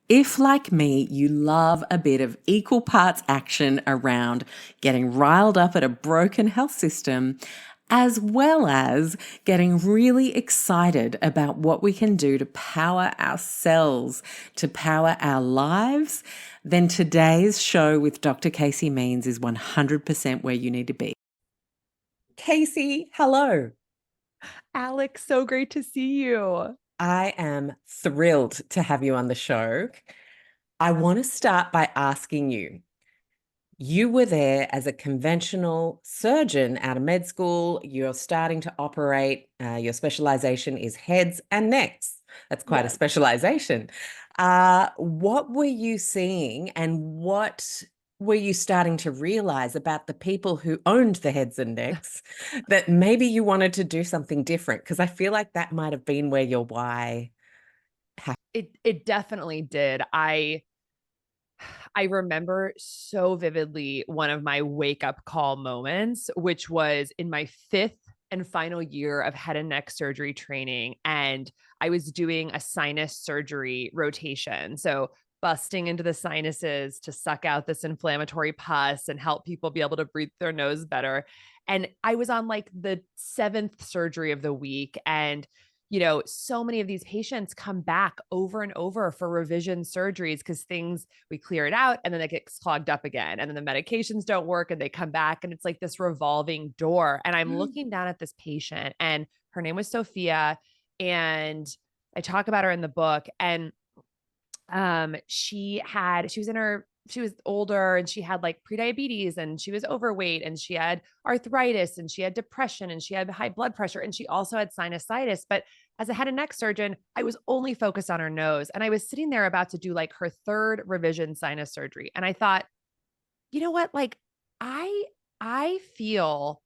If, like me, you love a bit of equal parts action around getting riled up at a broken health system, as well as getting really excited about what we can do to power our cells, to power our lives, then today's show with Dr. Casey Means is 100% where you need to be. Casey, hello. Alex, so great to see you. I am thrilled to have you on the show. I want to start by asking you. You were there as a conventional surgeon out of med school. You're starting to operate. Your specialization is heads and necks. That's quite a Yes. specialization. What were you seeing and what were you starting to realize about the people who owned the heads and necks that maybe you wanted to do something different? Because I feel like that might have been where your why happened. It definitely did. I remember so vividly one of my wake up call moments, which was in my fifth and final year of head and neck surgery training. And I was doing a sinus surgery rotation. So busting into the sinuses to suck out this inflammatory pus and help people be able to breathe their nose better. And I was on like the seventh surgery of the week. And so many of these patients come back over and over for revision surgeries because things we clear it out and then it gets clogged up again. And then the medications don't work and they come back. And it's like this revolving door. And I'm looking down at this patient, and her name was Sophia. And I talk about her in the book. And she was older and she had like prediabetes and she was overweight and she had arthritis and she had depression and she had high blood pressure and she also had sinusitis. But as a head and neck surgeon, I was only focused on her nose. And I was sitting there about to do like her third revision sinus surgery. And I thought, you know what? Like I feel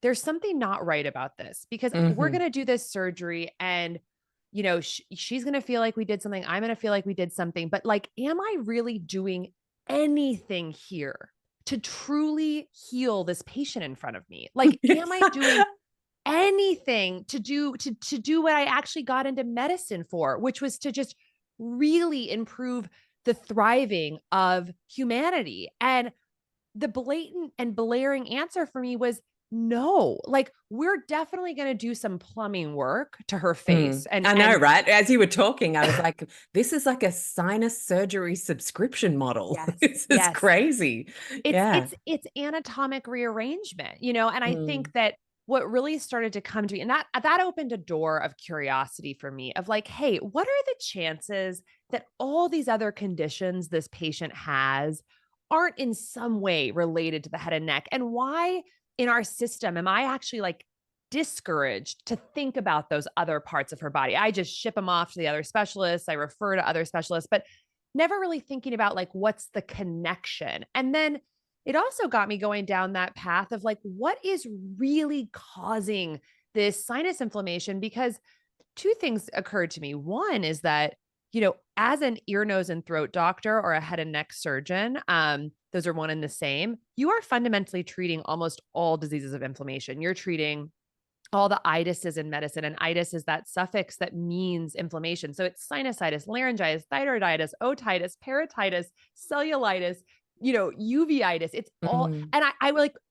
there's something not right about this because we're Mhm. going to do this surgery and she's going to feel like we did something. I'm going to feel like we did something, but like, am I really doing anything here to truly heal this patient in front of me? Like, am I doing anything to do what I actually got into medicine for, which was to just really improve the thriving of humanity? And the blatant and blaring answer for me was no. Like, we're definitely going to do some plumbing work to her face. And I know, and right? As you were talking, I was like, this is like a sinus surgery subscription model. yes, This is yes. crazy. It's Yeah. it's it's anatomic rearrangement, and I Mm, think that what really started to come to me, and that opened a door of curiosity for me of like, hey, what are the chances that all these other conditions this patient has aren't in some way related to the head and neck? And why in our system am I actually like discouraged to think about those other parts of her body? I just ship them off to the other specialists. I refer to other specialists, but never really thinking about like what's the connection. And then it also got me going down that path of like, what is really causing this sinus inflammation? Because two things occurred to me. One is that, as an ear, nose, and throat doctor or a head and neck surgeon, those are one and the same. You are fundamentally treating almost all diseases of inflammation. You're treating all the itises in medicine, and itis is that suffix that means inflammation. So it's sinusitis, laryngitis, thyroiditis, otitis, parotitis, cellulitis, uveitis. It's all, mm. and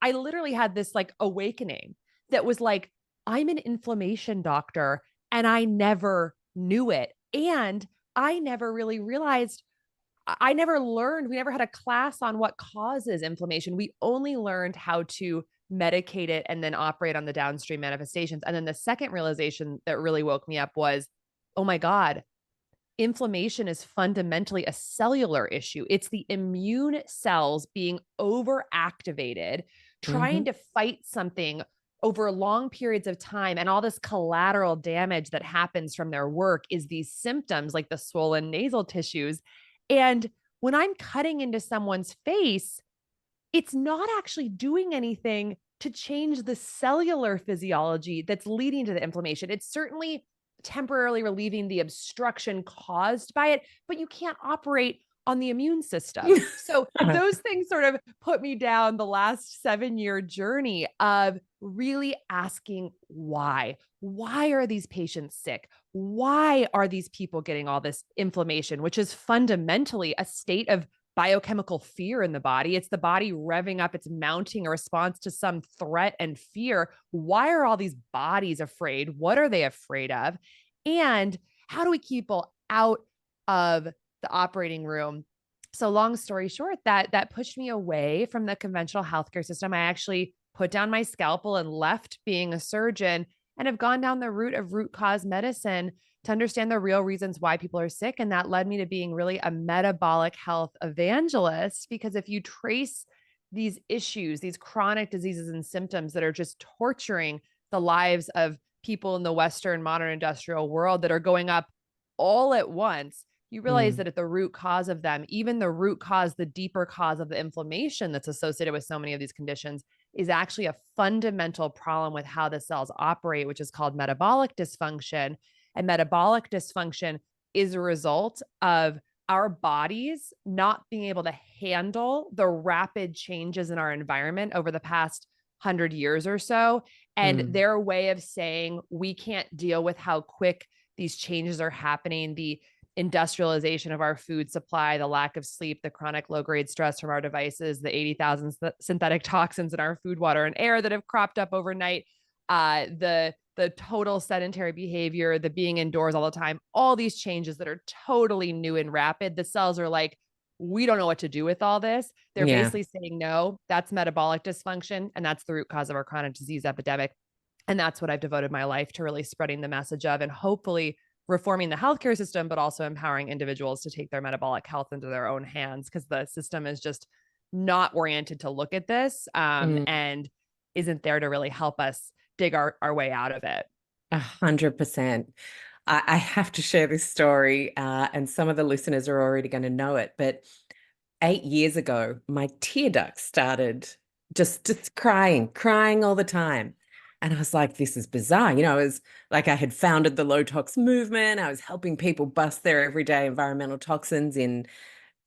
I literally had this like awakening that was like, I'm an inflammation doctor and I never knew it. And I never really realized I never learned, we never had a class on what causes inflammation. We only learned how to medicate it and then operate on the downstream manifestations. And then the second realization that really woke me up was, oh my God, inflammation is fundamentally a cellular issue. It's the immune cells being overactivated, trying Mhm. to fight something over long periods of time. And all this collateral damage that happens from their work is these symptoms like the swollen nasal tissues. And when I'm cutting into someone's face, it's not actually doing anything to change the cellular physiology that's leading to the inflammation. It's certainly temporarily relieving the obstruction caused by it, but you can't operate on the immune system. So those things sort of put me down the last 7-year journey of really asking why. Why are these patients sick? why are these people getting all this inflammation, which is fundamentally a state of biochemical fear in the body? It's the body revving up, it's mounting a response to some threat and fear. Why are all these bodies afraid? What are they afraid of? And how do we keep people out of the operating room? So long story short, that pushed me away from the conventional healthcare system. I actually put down my scalpel and left being a surgeon and have gone down the route of root cause medicine to understand the real reasons why people are sick. And that led me to being really a metabolic health evangelist. Because if you trace these issues, these chronic diseases and symptoms that are just torturing the lives of people in the Western modern industrial world that are going up all at once, you realize that at the root cause of them, even the root cause, the deeper cause of the inflammation that's associated with so many of these conditions, is actually a fundamental problem with how the cells operate, which is called metabolic dysfunction. And metabolic dysfunction is a result of our bodies not being able to handle the rapid changes in our environment over the past 100 years or so. And their way of saying we can't deal with how quick these changes are happening, the industrialization of our food supply, the lack of sleep, the chronic low grade stress from our devices, the 80,000 synthetic toxins in our food, water, and air that have cropped up overnight, the total sedentary behavior, the being indoors all the time, all these changes that are totally new and rapid. The cells are like, we don't know what to do with all this. They're basically saying, no, that's metabolic dysfunction. And that's the root cause of our chronic disease epidemic. And that's what I've devoted my life to, really spreading the message of, and hopefully reforming the healthcare system, but also empowering individuals to take their metabolic health into their own hands, because the system is just not oriented to look at this and isn't there to really help us dig our way out of it. 100%. I have to share this story, and some of the listeners are already going to know it, but 8 years ago, my tear ducts started just crying all the time. And I was like, this is bizarre. I was like, I had founded the low tox movement. I was helping people bust their everyday environmental toxins in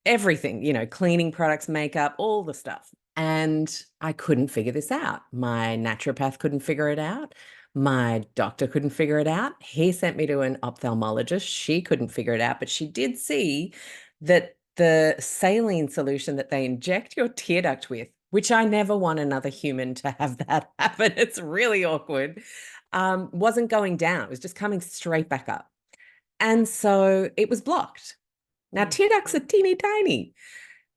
everything, cleaning products, makeup, all the stuff. And I couldn't figure this out. My naturopath couldn't figure it out. My doctor couldn't figure it out. He sent me to an ophthalmologist. She couldn't figure it out, but she did see that the saline solution that they inject your tear duct with, which I never want another human to have that happen, it's really awkward, wasn't going down. It was just coming straight back up. And so it was blocked. Now, tear ducts are teeny tiny.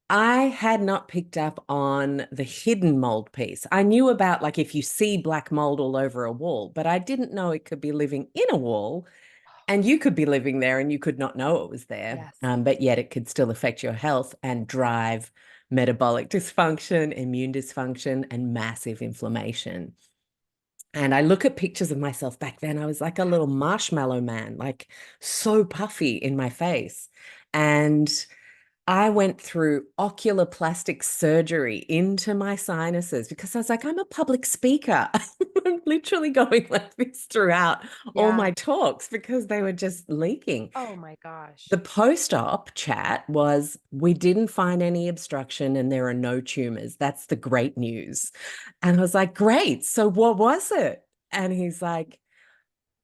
I had not picked up on the hidden mold piece. I knew about, like, if you see black mold all over a wall, but I didn't know it could be living in a wall, and you could be living there and you could not know it was there. Yes. But yet it could still affect your health and drive metabolic dysfunction, immune dysfunction, and massive inflammation. And I look at pictures of myself back then. I was like a little marshmallow man, like so puffy in my face. And I went through ocular plastic surgery into my sinuses because I was like, I'm a public speaker. I'm literally going like this throughout all my talks because they were just leaking. Oh my gosh. The post-op chat was, we didn't find any obstruction and there are no tumors. That's the great news. And I was like, great. So what was it? And he's like,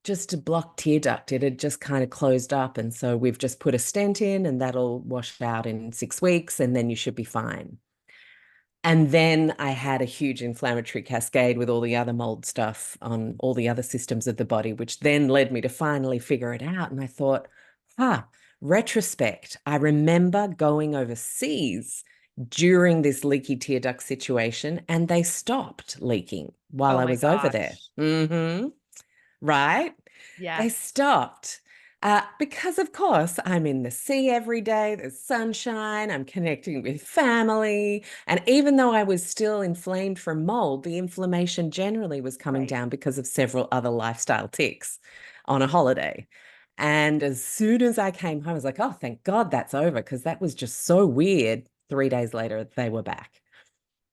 just a blocked tear duct. It had just kind of closed up. And so we've just put a stent in and that'll wash out in 6 weeks and then you should be fine. And then I had a huge inflammatory cascade with all the other mold stuff on all the other systems of the body, which then led me to finally figure it out. And I thought, retrospect, I remember going overseas during this leaky tear duct situation and they stopped leaking while I was over there. Right? Yeah. They stopped. Because, of course, I'm in the sea every day. There's sunshine. I'm connecting with family. And even though I was still inflamed from mold, the inflammation generally was coming down because of several other lifestyle tics on a holiday. And as soon as I came home, I was like, oh, thank God that's over, because that was just so weird. 3 days later, they were back.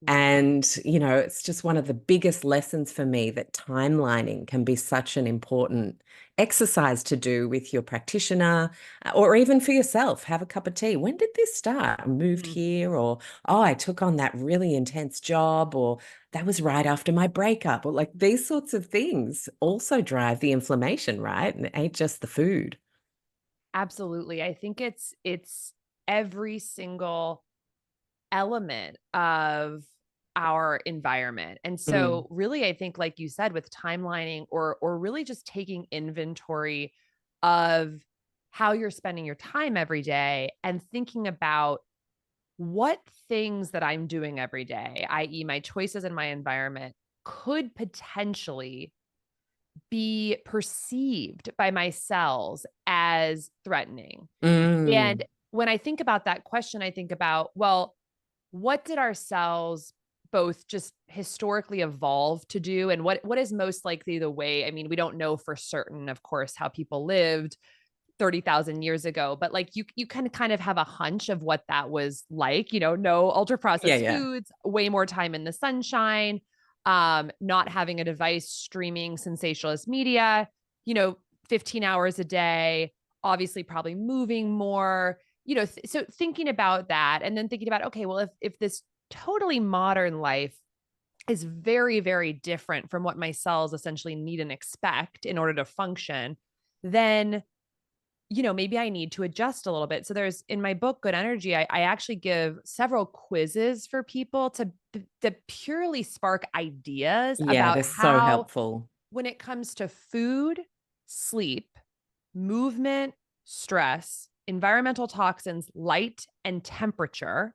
And, it's just one of the biggest lessons for me that timelining can be such an important exercise to do with your practitioner or even for yourself. Have a cup of tea. When did this start? I moved Mm. here, or, oh, I took on that really intense job, or that was right after my breakup, or like these sorts of things also drive the inflammation, right? And it ain't just the food. Absolutely. I think it's every single element of our environment. And Mm, so really I think like you said with timelining or really just taking inventory of how you're spending your time every day and thinking about what things that I'm doing every day, i.e. my choices in my environment could potentially be perceived by my cells as threatening. And mm, when I think about that question, I think about, well, what did our cells both just historically evolve to do? And what is most likely the way? I mean, we don't know for certain, of course, how people lived 30,000 years ago, but like you can kind of have a hunch of what that was like, no ultra yeah, processed yeah. foods, way more time in the sunshine, not having a device streaming sensationalist media, you know, 15 hours a day, obviously probably moving more, so thinking about that and then thinking about, okay, well, if this totally modern life is very, very different from what my cells essentially need and expect in order to function, then maybe I need to adjust a little bit. So there's in my book, Good Energy, I actually give several quizzes for people to purely spark ideas Yeah, about they're so how, helpful. when it comes to food, sleep, movement, stress, environmental toxins, light, and temperature,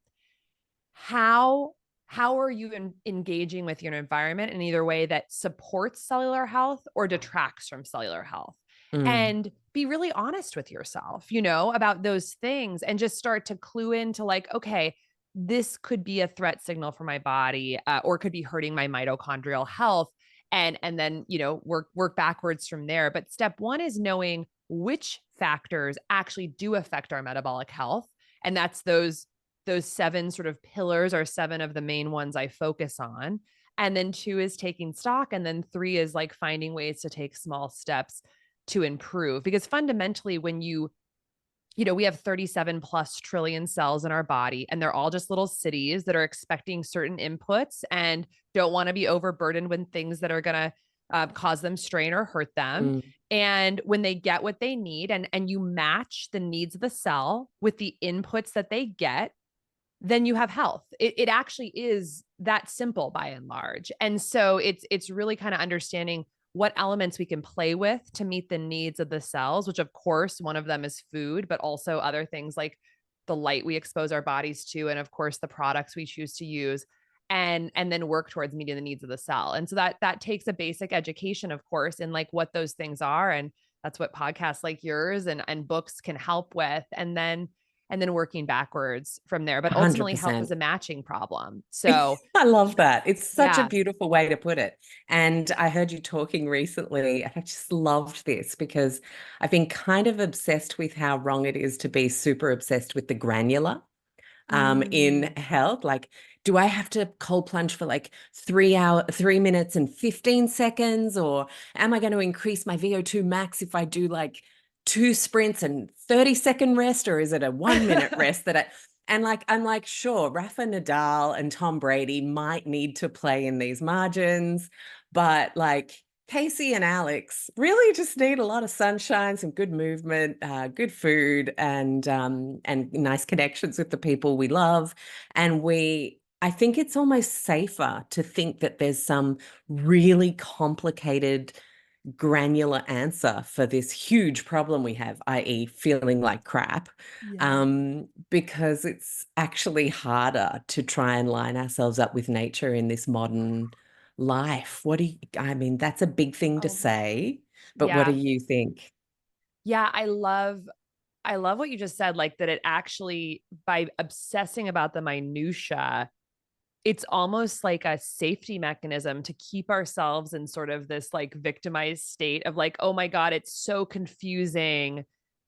how how are you engaging with your environment in either way that supports cellular health or detracts from cellular health? Mm. And be really honest with yourself, about those things and just start to clue into like, okay, this could be a threat signal for my body, or could be hurting my mitochondrial health. And then, work backwards from there. But step one is knowing which factors actually do affect our metabolic health. And that's those seven sort of pillars are seven of the main ones I focus on. And then two is taking stock. And then three is like finding ways to take small steps to improve. Because fundamentally, when we have 37 plus trillion cells in our body, and they're all just little cities that are expecting certain inputs and don't want to be overburdened with things that are going to cause them strain or hurt them. Mm. And when they get what they need and you match the needs of the cell with the inputs that they get, then you have health. It actually is that simple by and large. And so it's really kind of understanding what elements we can play with to meet the needs of the cells, which of course one of them is food, but also other things like the light we expose our bodies to, and of course the products we choose to use, and then work towards meeting the needs of the cell. And so that takes a basic education, of course, in like what those things are. And that's what podcasts like yours and books can help with. And then working backwards from there. But ultimately, health is 100%. a matching problem. So, I love that. It's such a yeah. beautiful way to put it. And I heard you talking recently, and I just loved this because I've been kind of obsessed with how wrong it is to be super obsessed with the granular in Mm, health. Like, do I have to cold plunge for like 3 minutes and 15 seconds? Or am I going to increase my VO2 max if I do like two sprints and 30-second rest? Or is it a 1 minute rest and like, I'm like, sure, Rafa Nadal and Tom Brady might need to play in these margins, but like Casey and Alex really just need a lot of sunshine, some good movement, good food, and nice connections with the people we love. And I think it's almost safer to think that there's some really complicated granular answer for this huge problem we have, i.e., feeling like crap, yeah. because it's actually harder to try and line ourselves up with nature in this modern life. I mean, that's a big thing to Oh, say, but what do yeah. you think? Yeah. I love what you just said, like that it actually, by obsessing about the minutia, it's almost like a safety mechanism to keep ourselves in sort of this like victimized state of like, oh my God, it's so confusing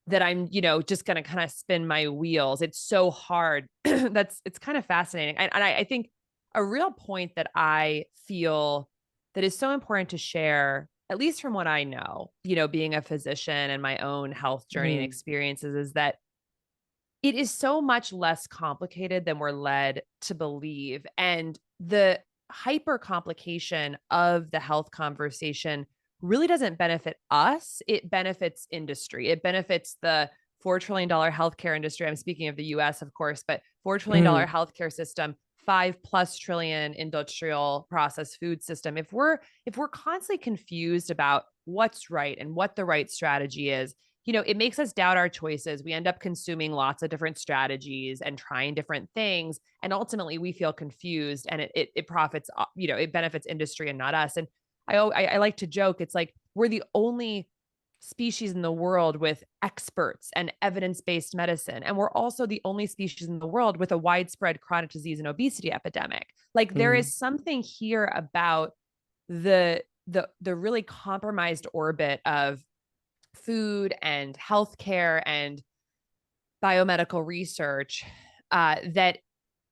that I'm, just going to kind of spin my wheels. It's so hard. It's kind of fascinating. And I think a real point that I feel that is so important to share, at least from what I know, being a physician and my own health journey and Mm, experiences, is that it is so much less complicated than we're led to believe. And the hyper complication of the health conversation really doesn't benefit us. It benefits industry. It benefits the $4 trillion healthcare industry. I'm speaking of the US, of course, but $4 trillion mm, healthcare system, 5+ trillion industrial processed food system. If we're constantly confused about what's right and what the right strategy is, it makes us doubt our choices. We end up consuming lots of different strategies and trying different things. And ultimately we feel confused, and it profits, it benefits industry and not us. And I like to joke, it's like we're the only species in the world with experts and evidence-based medicine. And we're also the only species in the world with a widespread chronic disease and obesity epidemic. Like there mm, is something here about the really compromised orbit of food and healthcare and biomedical research that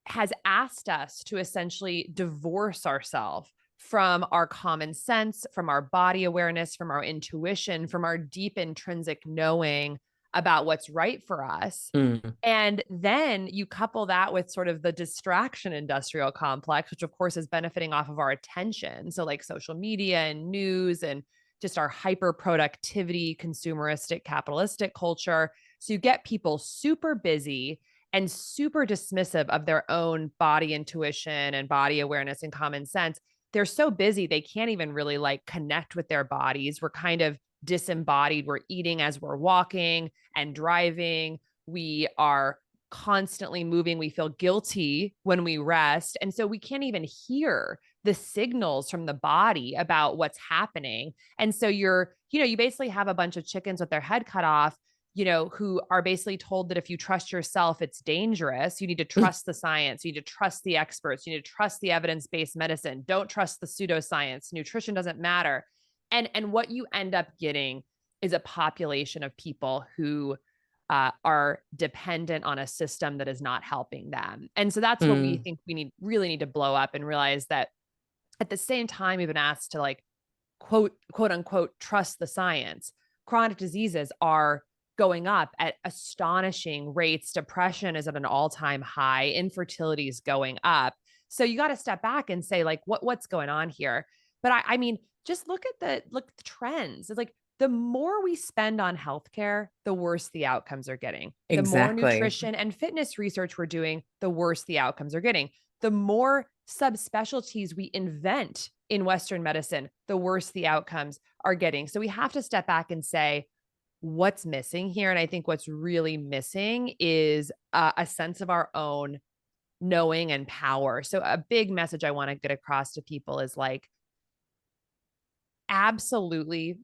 has asked us to essentially divorce ourselves from our common sense, from our body awareness, from our intuition, from our deep intrinsic knowing about what's right for us. mm, And then you couple that with sort of the distraction industrial complex, which of course is benefiting off of our attention. So, like social media and news and just our hyper productivity, consumeristic, capitalistic culture. So, you get people super busy and super dismissive of their own body intuition and body awareness and common sense. They're so busy, they can't even really like connect with their bodies. We're kind of disembodied. We're eating as we're walking and driving. We are constantly moving. We feel guilty when we rest. And so we can't even hear the signals from the body about what's happening. And so you basically have a bunch of chickens with their head cut off, who are basically told that if you trust yourself, it's dangerous. You need to trust the science. You need to trust the experts. You need to trust the evidence-based medicine. Don't trust the pseudoscience. Nutrition doesn't matter. And what you end up getting is a population of people who are dependent on a system that is not helping them. And so that's what we mm, think we really need to blow up and realize that at the same time, we've been asked to like quote unquote, trust the science. Chronic diseases are going up at astonishing rates. Depression is at an all-time high. Infertility is going up. So you got to step back and say, like, what's going on here? But I mean, just look at the trends. It's like the more we spend on healthcare, the worse the outcomes are getting. The more exactly. nutrition and fitness research we're doing, the worse the outcomes are getting. The more subspecialties we invent in Western medicine, the worse the outcomes are getting. So we have to step back and say, what's missing here? And I think what's really missing is a sense of our own knowing and power. So a big message I want to get across to people is like, absolutely,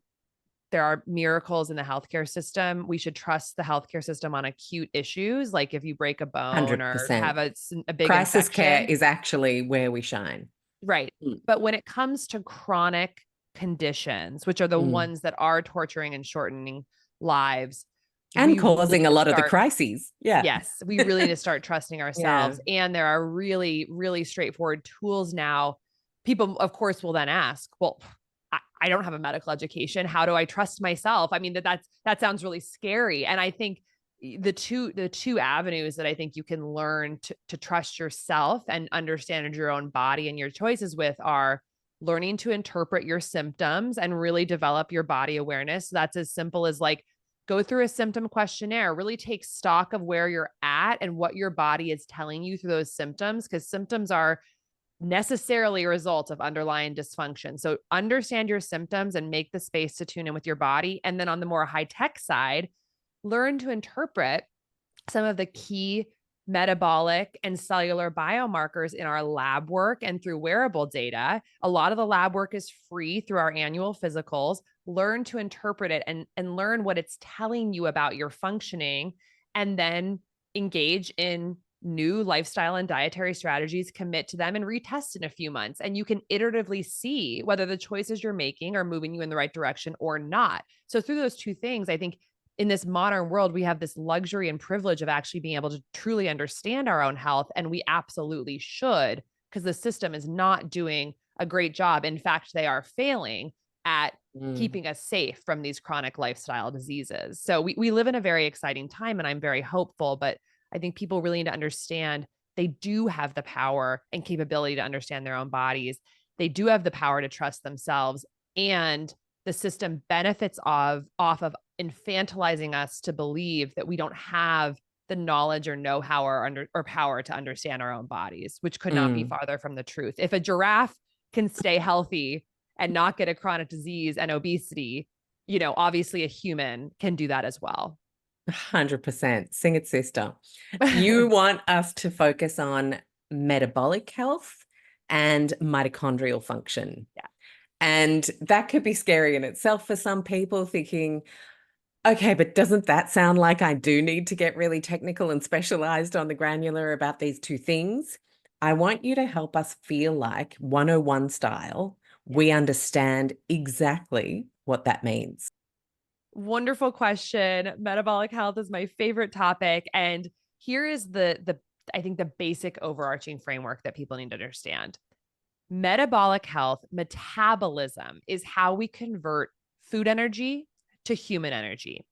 there are miracles in the healthcare system. We should trust the healthcare system on acute issues, like if you break a bone or 100%. have a big Crisis care infection. is actually where we shine. Right. Mm, But when it comes to chronic conditions, which are the mm. ones that are torturing and shortening lives, And we really causing a need to lot of the start. crises. Yeah. Yes, we really need to start trusting Yeah. ourselves. And there are really, really straightforward tools now. People, of course, will then ask, well, I don't have a medical education. How do I trust myself? I mean, that sounds really scary. And I think the two avenues that I think you can learn to trust yourself and understand your own body and your choices with are learning to interpret your symptoms and really develop your body awareness. That's as simple as like go through a symptom questionnaire, really take stock of where you're at and what your body is telling you through those symptoms, because symptoms are necessarily a result of underlying dysfunction. So understand your symptoms and make the space to tune in with your body. And then on the more high tech side, learn to interpret some of the key metabolic and cellular biomarkers in our lab work and through wearable data. A lot of the lab work is free through our annual physicals. Learn to interpret it and learn what it's telling you about your functioning, and then engage in new lifestyle and dietary strategies, commit to them and retest in a few months. And you can iteratively see whether the choices you're making are moving you in the right direction or not. So through those two things, I think in this modern world, we have this luxury and privilege of actually being able to truly understand our own health. And we absolutely should because the system is not doing a great job. In fact, they are failing at Mm. keeping us safe from these chronic lifestyle diseases. So we live in a very exciting time, and I'm very hopeful, but I think people really need to understand they do have the power and capability to understand their own bodies. They do have the power to trust themselves, and the system benefits off of infantilizing us to believe that we don't have the knowledge or know-how or power to understand our own bodies, which could not be Mm. farther from the truth. If a giraffe can stay healthy and not get a chronic disease and obesity, obviously a human can do that as well. 100%. Sing it, sister. You want us to focus on metabolic health and mitochondrial function. Yeah. And that could be scary in itself for some people, thinking, okay, but doesn't that sound like I do need to get really technical and specialized on the granular about these two things? I want you to help us feel like 101 style, we understand exactly what that means. Wonderful question. Metabolic health is my favorite topic. And here is the I think the basic overarching framework that people need to understand. Metabolic health, metabolism is how we convert food energy to human energy.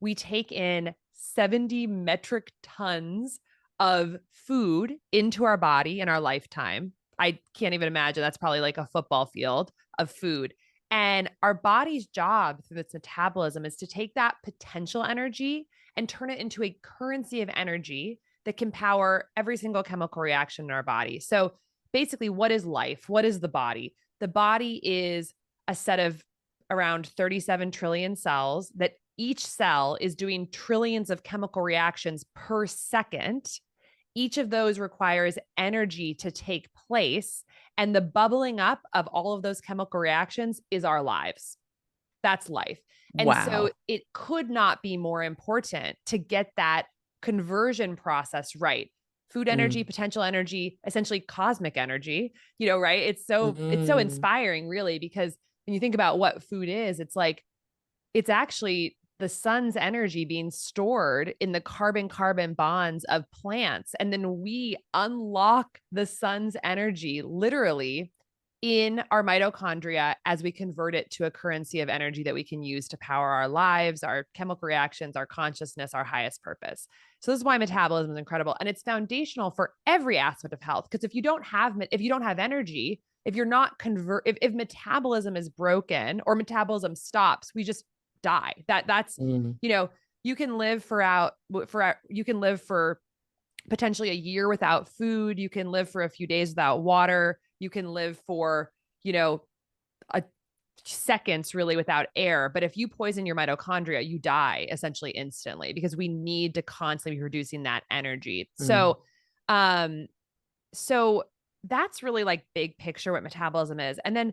We take in 70 metric tons of food into our body in our lifetime. I can't even imagine. That's probably like a football field of food. And our body's job through its metabolism is to take that potential energy and turn it into a currency of energy that can power every single chemical reaction in our body. So basically, what is life? What is the body? The body is a set of around 37 trillion cells that each cell is doing trillions of chemical reactions per second. Each of those requires energy to take place. And the bubbling up of all of those chemical reactions is our lives. That's life. And so Wow. it could not be more important to get that conversion process right. Food energy, Mm. potential energy, essentially cosmic energy, right? It's so Mm. inspiring really, because when you think about what food is, it's like it's actually the sun's energy being stored in the carbon-carbon bonds of plants. And then we unlock the sun's energy literally in our mitochondria as we convert it to a currency of energy that we can use to power our lives, our chemical reactions, our consciousness, our highest purpose. So this is why metabolism is incredible. And it's foundational for every aspect of health. Because if you don't have energy, if you're not if metabolism is broken or metabolism stops, we just die. That's Mm. you know you can live you can live for potentially a year without food. You can live for a few days without water. You can live for a seconds really without air. But if you poison your mitochondria, you die essentially instantly, because we need to constantly be producing that energy. Mm. Um, so that's really like big picture what metabolism is. And then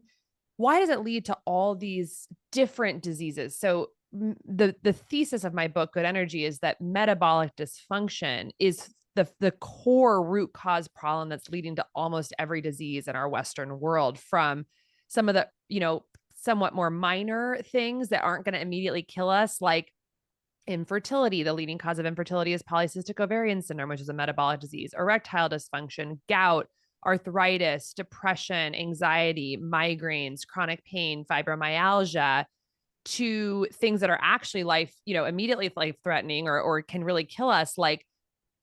why does it lead to all these different diseases? So the thesis of my book, Good Energy, is that metabolic dysfunction is the core root cause problem that's leading to almost every disease in our Western world, from some of the, somewhat more minor things that aren't going to immediately kill us, like infertility. The leading cause of infertility is polycystic ovarian syndrome, which is a metabolic disease, erectile dysfunction, gout, arthritis, depression, anxiety, migraines, chronic pain, fibromyalgia, to things that are actually immediately life threatening or can really kill us, like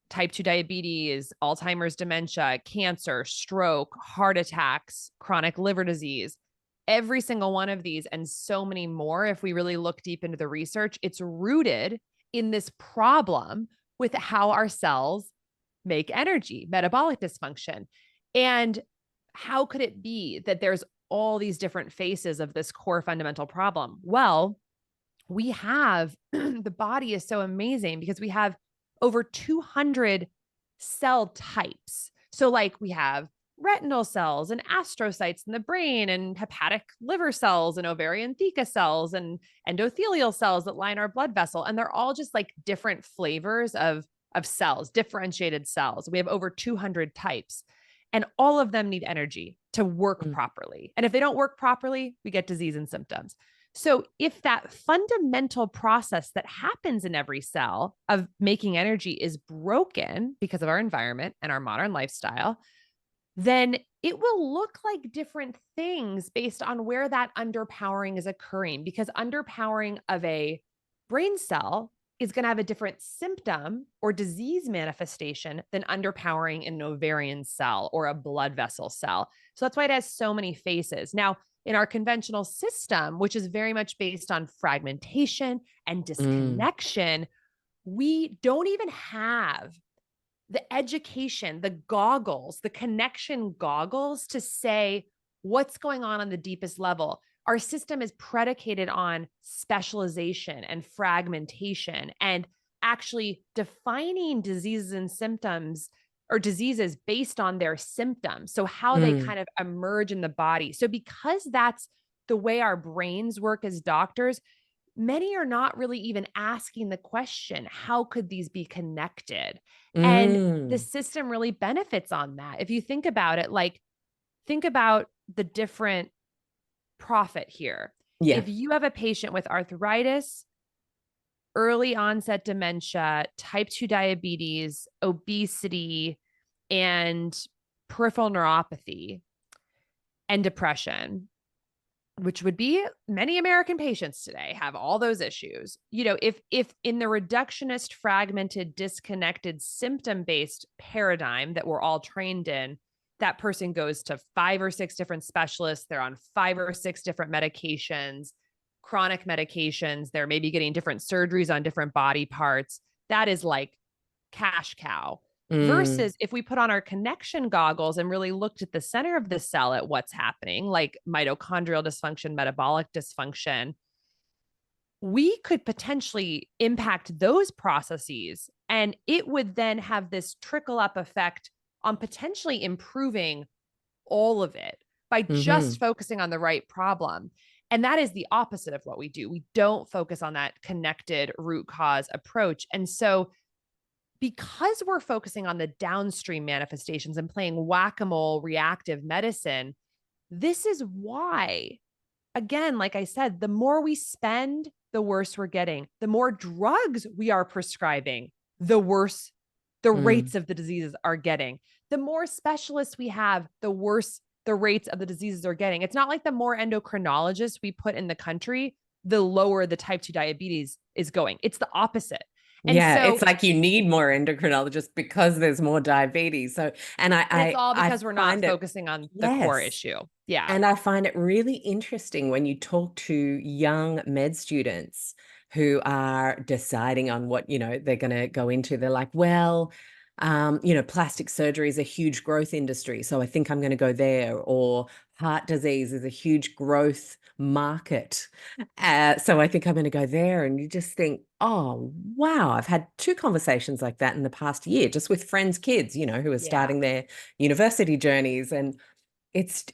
type 2 diabetes, Alzheimer's, dementia, cancer, stroke, heart attacks, chronic liver disease. Every single one of these and so many more, if we really look deep into the research, it's rooted in this problem with how our cells make energy, metabolic dysfunction. And how could it be that there's all these different faces of this core fundamental problem? Well, we have the body is so amazing because we have over 200 cell types. So, like, we have retinal cells and astrocytes in the brain, and hepatic liver cells and ovarian theca cells and endothelial cells that line our blood vessel. And they're all just like different flavors of cells, differentiated cells. We have over 200 types, and all of them need energy to work Mm. properly. And if they don't work properly, we get disease and symptoms. So if that fundamental process that happens in every cell of making energy is broken because of our environment and our modern lifestyle, then it will look like different things based on where that underpowering is occurring, because underpowering of a brain cell is going to have a different symptom or disease manifestation than underpowering in an ovarian cell or a blood vessel cell. So that's why it has so many faces. Now, in our conventional system, which is very much based on fragmentation and disconnection, we don't even have the education, the goggles, the connection goggles to say what's going on the deepest level. Our system is predicated on specialization and fragmentation and actually defining diseases and symptoms or diseases based on their symptoms. So how they kind of emerge in the body. So because that's the way our brains work as doctors, many are not really even asking the question, how could these be connected? And the system really benefits on that. If you think about it, like, think about the different profit here. Yeah. If you have a patient with arthritis, early onset dementia, type 2 diabetes, obesity, and peripheral neuropathy and depression, which would be many American patients today have all those issues. You know, if in the reductionist, fragmented, disconnected, symptom-based paradigm that we're all trained in, that person goes to 5 or 6 different specialists, they're on 5 or 6 different medications, chronic medications, they're maybe getting different surgeries on different body parts. That is like cash cow. Versus if we put on our connection goggles and really looked at the center of the cell at what's happening, like mitochondrial dysfunction, metabolic dysfunction, we could potentially impact those processes. And it would then have this trickle up effect on potentially improving all of it by just focusing on the right problem. And that is the opposite of what we do. We don't focus on that connected root cause approach. And so because we're focusing on the downstream manifestations and playing whack-a-mole reactive medicine, this is why, again, like I said, the more we spend, the worse we're getting. The more drugs we are prescribing, the worse the rates of the diseases are getting. The more specialists we have, the worse the rates of the diseases are getting. It's not like the more endocrinologists we put in the country, the lower the type 2 diabetes is going. It's the opposite. And Yeah, so it's like you need more endocrinologists because there's more diabetes. So, and it's all I because we're not find it, focusing on the core yes. issue. Yeah. And I find it really interesting when you talk to young med students who are deciding on what, they're going to go into. They're like, well, plastic surgery is a huge growth industry, so I think I'm going to go there. Or heart disease is a huge growth market, so I think I'm going to go there. And you just think, oh, wow, I've had 2 conversations like that in the past year, just with friends' kids, who are Yeah. starting their university journeys. And it's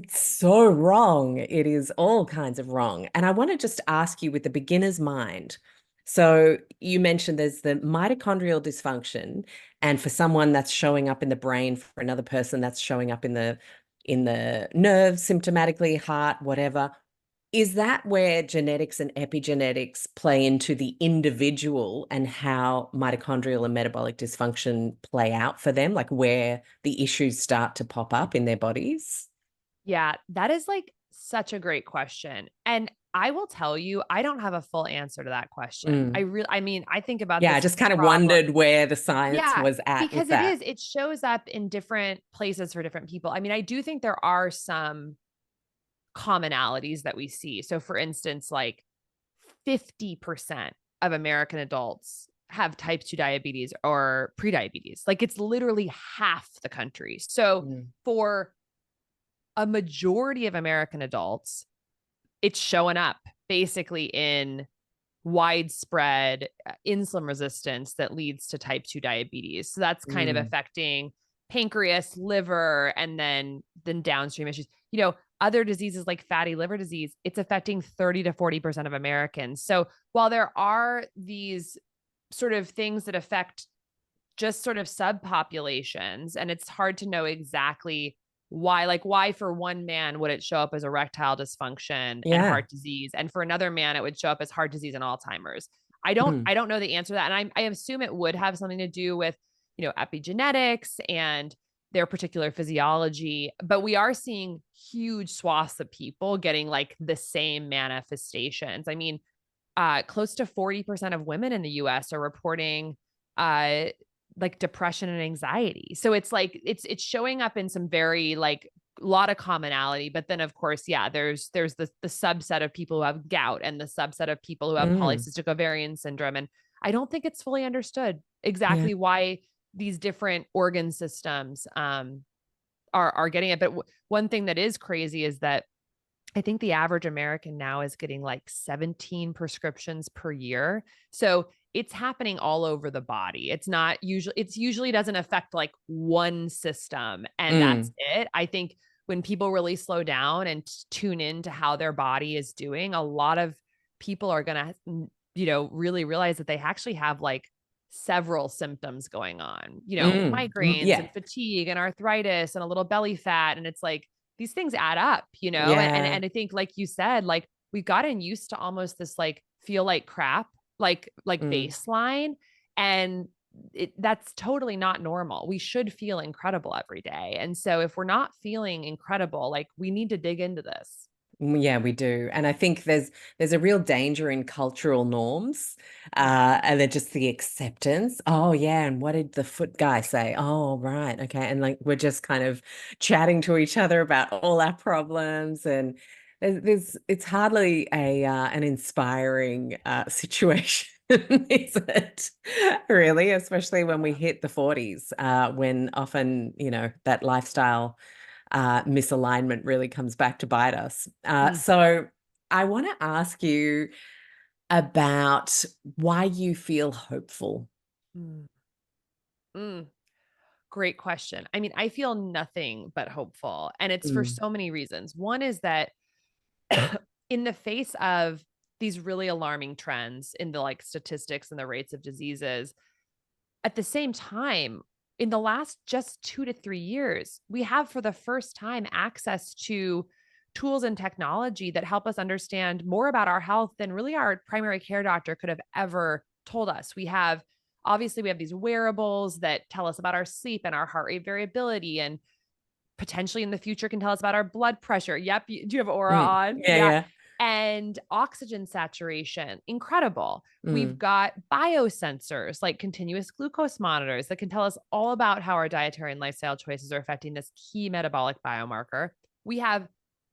so wrong. It is all kinds of wrong. And I want to just ask you with the beginner's mind. So you mentioned there's the mitochondrial dysfunction, and for someone that's showing up in the brain, for another person that's showing up in the nerves, symptomatically, heart, whatever. Is that where genetics and epigenetics play into the individual and how mitochondrial and metabolic dysfunction play out for them, like where the issues start to pop up in their bodies? Yeah. That is like such a great question. And I will tell you, I don't have a full answer to that question. Mm. I mean, I think about Yeah, I this just kind of problem. wondered where the science Yeah, was at with because that. it shows up in different places for different people. I mean, I do think there are some commonalities that we see. So for instance, like 50% of American adults have type 2 diabetes or prediabetes. Like it's literally half the country. So for a majority of American adults, it's showing up basically in widespread insulin resistance that leads to type 2 diabetes. So that's kind of affecting pancreas, liver, and then downstream issues. Other diseases like fatty liver disease, it's affecting 30 to 40% of Americans. So while there are these sort of things that affect just sort of subpopulations, and it's hard to know exactly why for one man would it show up as erectile dysfunction and heart disease, and for another man it would show up as heart disease and Alzheimer's. I don't know the answer to that, and I assume it would have something to do with epigenetics and their particular physiology, but we are seeing huge swaths of people getting like the same manifestations. I mean, close to 40% of women in the US are reporting uh, like depression and anxiety. So it's like it's showing up in some very like a lot of commonality, but then of course, yeah, there's the subset of people who have gout and the subset of people who have Mm, polycystic ovarian syndrome. And I don't think it's fully understood yeah. exactly why these different organ systems are getting it. But one thing that is crazy is that I think the average American now is getting like 17 prescriptions per year. So it's happening all over the body. It's usually doesn't affect like one system and that's Mm, it. I think when people really slow down and tune into how their body is doing, a lot of people are going to, really realize that they actually have like several symptoms going on, migraines yeah. and fatigue and arthritis and a little belly fat. And it's like, these things add up, and Yeah. and I think like you said, like we've gotten used to almost this like feel like crap, like Mm. baseline. And that's totally not normal. We should feel incredible every day. And so if we're not feeling incredible, like we need to dig into this. Yeah, we do. And I think there's a real danger in cultural norms, Mm, and then just the acceptance. Oh yeah, and what did the foot guy say? Oh, right, okay. And like we're just kind of chatting to each other about all our problems, and there's it's hardly a an inspiring situation, is it? Really, especially when we hit the 40s, when often, that lifestyle misalignment really comes back to bite us. mm, So I want to ask you about why you feel hopeful. mm, mm. Great question. I mean, I feel nothing but hopeful, and it's for Mm, so many reasons. One is that in the face of these really alarming trends in the like statistics and the rates of diseases, at the same time, in the last just 2 to 3 years, we have for the first time access to tools and technology that help us understand more about our health than really our primary care doctor could have ever told us. We have these wearables that tell us about our sleep and our heart rate variability, and potentially in the future can tell us about our blood pressure. Yep. Do you have Aura on? yeah, Yeah. yeah. And oxygen saturation, incredible. We've Mm, got biosensors like continuous glucose monitors that can tell us all about how our dietary and lifestyle choices are affecting this key metabolic biomarker. We have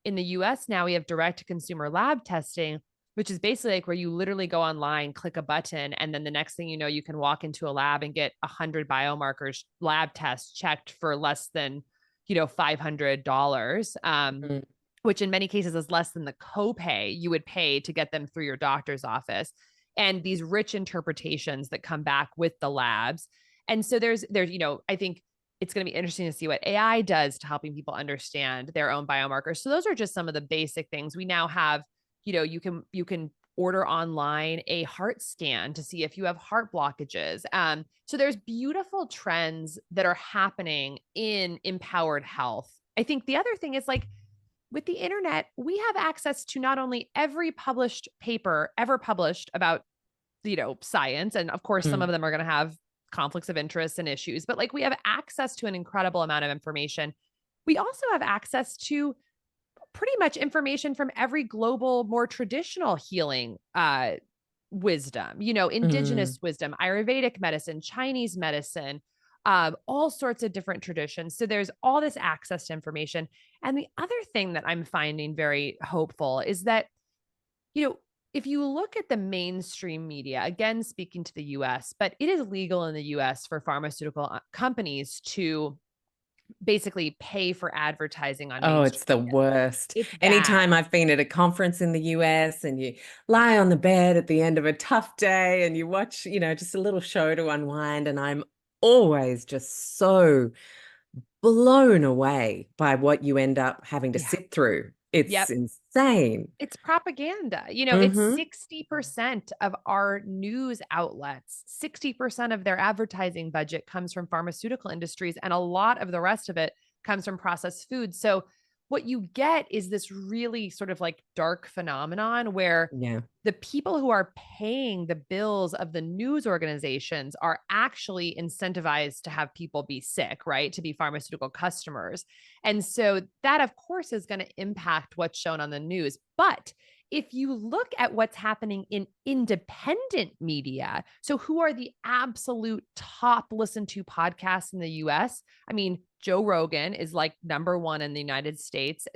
in the US now, we have direct to consumer lab testing, which is basically like where you literally go online, click a button, and then the next thing you know, you can walk into a lab and get 100 biomarkers lab tests checked for less than $500, mm, which in many cases is less than the copay you would pay to get them through your doctor's office. And these rich interpretations that come back with the labs. And so I think it's going to be interesting to see what AI does to helping people understand their own biomarkers. So those are just some of the basic things. We now have, you can order online a heart scan to see if you have heart blockages. So there's beautiful trends that are happening in empowered health. I think the other thing is like with the internet, we have access to not only every published paper ever published about, science. And of course, some of mm, them are going to have conflicts of interest and issues, but like we have access to an incredible amount of information. We also have access to pretty much information from every global, more traditional healing wisdom, mm, indigenous wisdom, Ayurvedic medicine, Chinese medicine, all sorts of different traditions. So there's all this access to information. And the other thing that I'm finding very hopeful is that, you know, if you look at the mainstream media, again, speaking to the US, but it is legal in the US for pharmaceutical companies to basically pay for advertising on Oh, mainstream it's the media. worst. It's bad. Anytime I've been at a conference in the US and you lie on the bed at the end of a tough day and you watch, just a little show to unwind, and I'm always just so blown away by what you end up having to Yeah. sit through. It's Yep. insane. It's propaganda. It's Mhm. 60% of our news outlets, 60% of their advertising budget comes from pharmaceutical industries, and a lot of the rest of it comes from processed foods. So what you get is this really sort of like dark phenomenon where Yeah. the people who are paying the bills of the news organizations are actually incentivized to have people be sick, right? To be pharmaceutical customers. And so that, of course, is going to impact what's shown on the news. But if you look at what's happening in independent media, so who are the absolute top listened to podcasts in the US? I mean, Joe Rogan is like number one in the United States.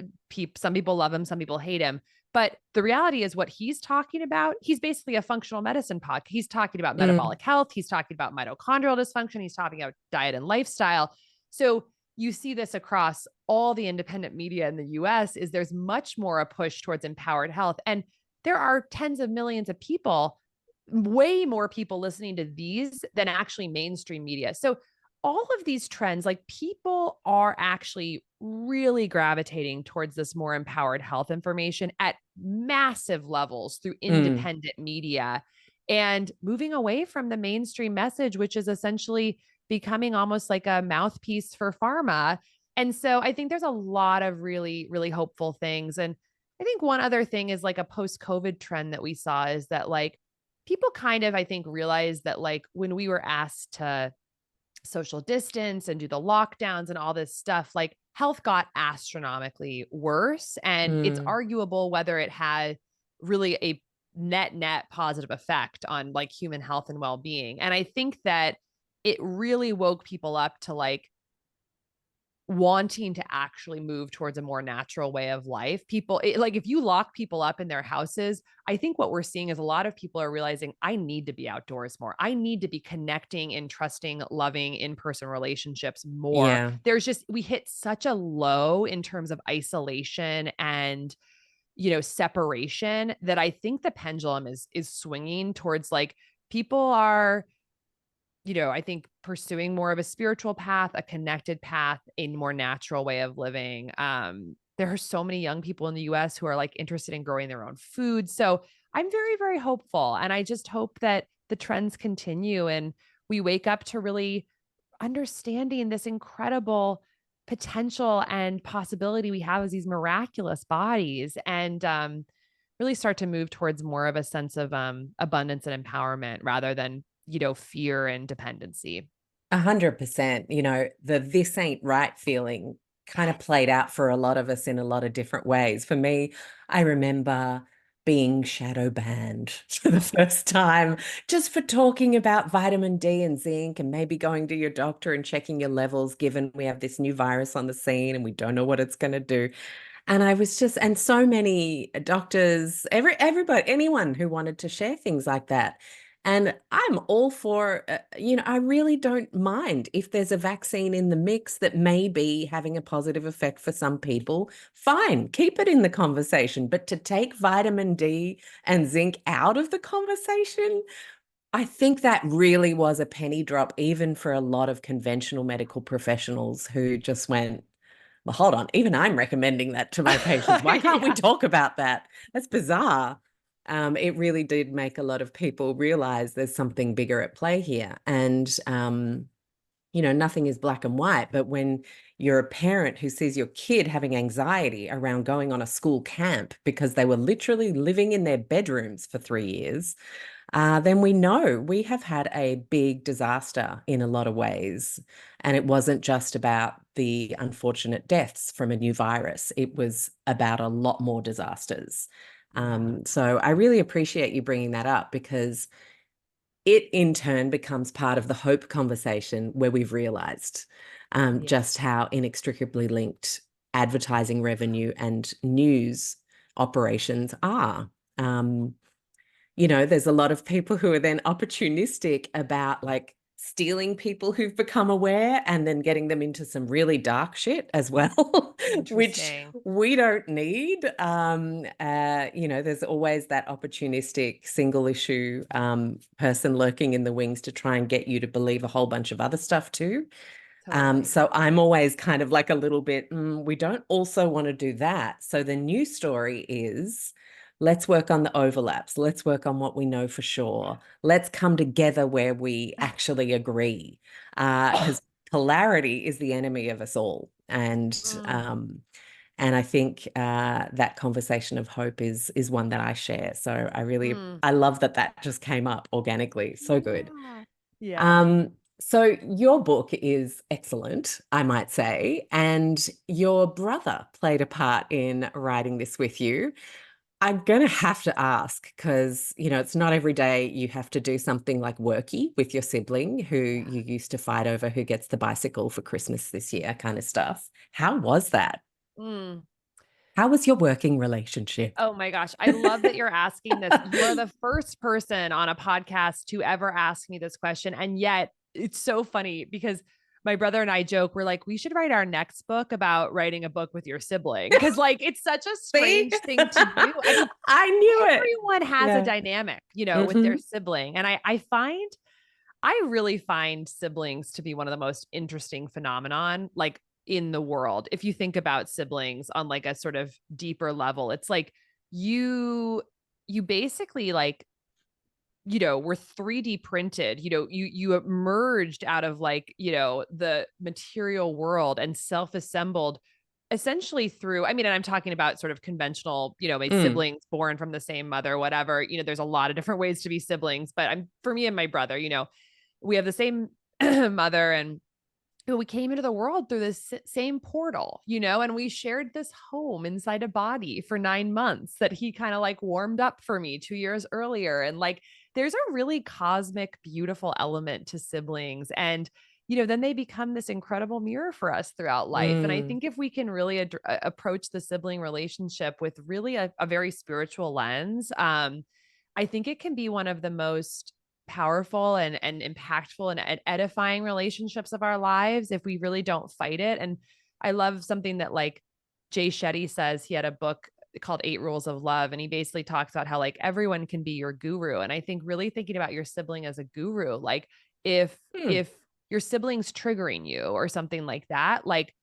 Some people love him, some people hate him. But the reality is, what he's talking about, he's basically a functional medicine podcast. He's talking about Mm. metabolic health. He's talking about mitochondrial dysfunction. He's talking about diet and lifestyle. So you see this across all the independent media in the US is there's much more a push towards empowered health. And there are tens of millions of people, way more people listening to these than actually mainstream media. So all of these trends, like people are actually really gravitating towards this more empowered health information at massive levels through Mm. independent media and moving away from the mainstream message, which is essentially becoming almost like a mouthpiece for pharma. And so I think there's a lot of really, really hopeful things. And I think one other thing is like a post COVID trend that we saw is that like people kind of, I think, realized that like when we were asked to social distance and do the lockdowns and all this stuff, like health got astronomically worse. And it's Mm. arguable whether it had really a net positive effect on like human health and well-being. And I think that it really woke people up to like wanting to actually move towards a more natural way of life. Like if you lock people up in their houses, I think what we're seeing is a lot of people are realizing I need to be outdoors more. I need to be connecting in trusting, loving in-person relationships more. Yeah. We hit such a low in terms of isolation and separation that I think the pendulum is swinging towards like people are I think pursuing more of a spiritual path, a connected path, a more natural way of living. There are so many young people in the US who are like interested in growing their own food. So I'm very, very hopeful. And I just hope that the trends continue and we wake up to really understanding this incredible potential and possibility we have as these miraculous bodies and really start to move towards more of a sense of abundance and empowerment rather than fear and dependency. 100%. The this ain't right feeling kind of played out for a lot of us in a lot of different ways. For me, I remember being shadow banned for the first time just for talking about vitamin D and zinc and maybe going to your doctor and checking your levels, given we have this new virus on the scene and we don't know what it's going to do. And I was just, and so many doctors, everybody, anyone who wanted to share things like that. And I'm all for, I really don't mind if there's a vaccine in the mix that may be having a positive effect for some people. Fine, keep it in the conversation. But to take vitamin D and zinc out of the conversation, I think that really was a penny drop, even for a lot of conventional medical professionals who just went, well, hold on, even I'm recommending that to my patients. Why can't we Yeah. talk about that? That's bizarre. It really did make a lot of people realize there's something bigger at play here. And, nothing is black and white. But when you're a parent who sees your kid having anxiety around going on a school camp because they were literally living in their bedrooms for 3 years, then we know we have had a big disaster in a lot of ways. And it wasn't just about the unfortunate deaths from a new virus. It was about a lot more disasters. Yeah. So I really appreciate you bringing that up because it in turn becomes part of the hope conversation where we've realized Yeah. just how inextricably linked advertising revenue and news operations are. Um, there's a lot of people who are then opportunistic about like stealing people who've become aware and then getting them into some really dark shit as well, which Interesting. we don't need. There's always that opportunistic single issue person lurking in the wings to try and get you to believe a whole bunch of other stuff too. Totally. So I'm always kind of like a little bit, we don't also want to do that. So the new story is let's work on the overlaps. Let's work on what we know for sure. Let's come together where we actually agree. Because polarity is the enemy of us all. Mm. And I think that conversation of hope is one that I share. So Mm. I love that just came up organically. So good. Yeah. Yeah. So your book is excellent, I might say, and your brother played a part in writing this with you. I'm going to have to ask because, it's not every day you have to do something like worky with your sibling who you used to fight over who gets the bicycle for Christmas this year kind of stuff. How was that? Mm. How was your working relationship? Oh my gosh. I love that you're asking this. You are the first person on a podcast to ever ask me this question. And yet it's so funny because my brother and I joke, we're like, we should write our next book about writing a book with your sibling. Cause like it's such a See? strange thing to do. I mean, I knew it. everyone has a Yeah. dynamic, with their Hmm. sibling. And I really find siblings to be one of the most interesting phenomenon, like in the world. If you think about siblings on like a sort of deeper level, it's like you you basically like, were 3D printed, you emerged out of like, the material world and self-assembled essentially through, I mean, and I'm talking about sort of conventional, my Mm. siblings born from the same mother, whatever, there's a lot of different ways to be siblings, but for me and my brother, we have the same mother and we came into the world through this same portal, and we shared this home inside a body for 9 months that he kind of like warmed up for me 2 years earlier. And like, there's a really cosmic, beautiful element to siblings. And, then they become this incredible mirror for us throughout life. And I Mm. think if we can really approach the sibling relationship with really a very spiritual lens, I think it can be one of the most powerful and impactful and edifying relationships of our lives if we really don't fight it. And I love something that like Jay Shetty says. He had a book called 8 Rules of Love, and he basically talks about how like everyone can be your guru. And I think really thinking about your sibling as a guru, like if Mm. if your sibling's triggering you or something like that, like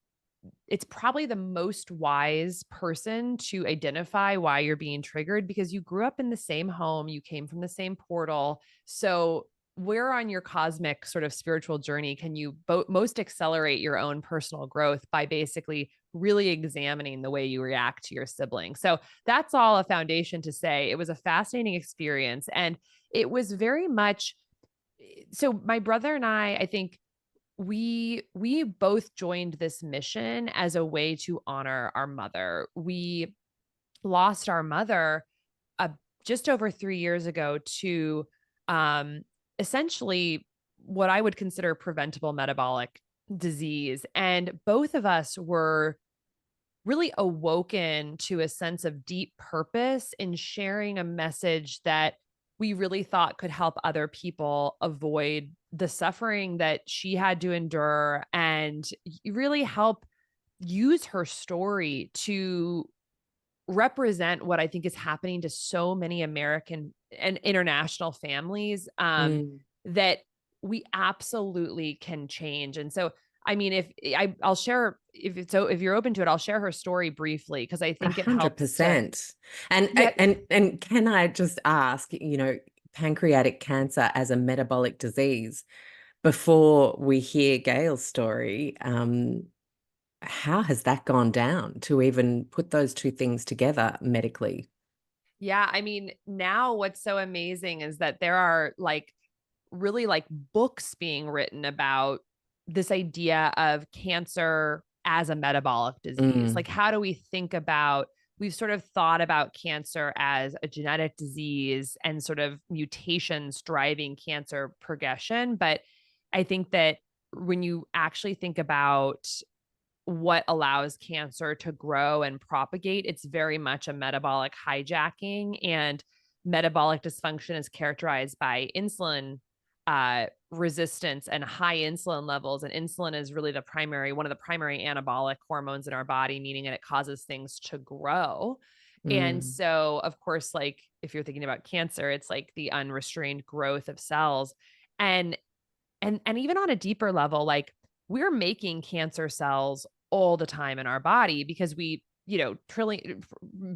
it's probably the most wise person to identify why you're being triggered because you grew up in the same home, you came from the same portal. So, where on your cosmic sort of spiritual journey can you most accelerate your own personal growth by basically really examining the way you react to your sibling? So, that's all a foundation to say it was a fascinating experience. And it was very much so, my brother and I think we both joined this mission as a way to honor our mother. We lost our mother uh, just over 3 years ago to um, essentially what I would consider preventable metabolic disease, and both of us were really awoken to a sense of deep purpose in sharing a message that we really thought could help other people avoid the suffering that she had to endure and really help use her story to represent what I think is happening to so many American and international families, Mm. that we absolutely can change. And so, I mean, I'll share if you're open to it, I'll share her story briefly because I A think it hundred helps to, percent. And yeah, and can I just ask, pancreatic cancer as a metabolic disease, before we hear Gail's story, how has that gone down to even put those two things together medically? yeah. I mean, now what's so amazing is that there are like really like books being written about this idea of cancer as a metabolic disease. Mm. Like, how do we think about, we've sort of thought about cancer as a genetic disease and sort of mutations driving cancer progression. But I think that when you actually think about what allows cancer to grow and propagate, it's very much a metabolic hijacking. And metabolic dysfunction is characterized by insulin resistance and high insulin levels. And insulin is really one of the primary anabolic hormones in our body, meaning that it causes things to grow. And Mm. so, of course, like if you're thinking about cancer, it's like the unrestrained growth of cells. And and even on a deeper level, like we're making cancer cells all the time in our body because we,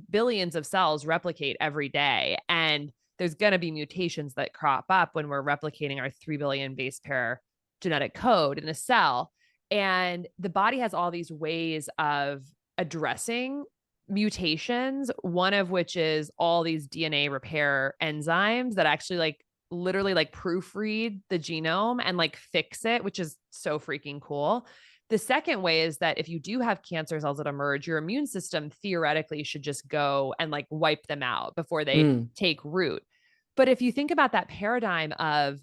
billions of cells replicate every day. And there's going to be mutations that crop up when we're replicating our 3 billion base pair genetic code in a cell. And the body has all these ways of addressing mutations, one of which is all these DNA repair enzymes that actually like literally like proofread the genome and like fix it, which is so freaking cool. The second way is that if you do have cancer cells that emerge, your immune system theoretically should just go and like wipe them out before they Mm. take root. But if you think about that paradigm of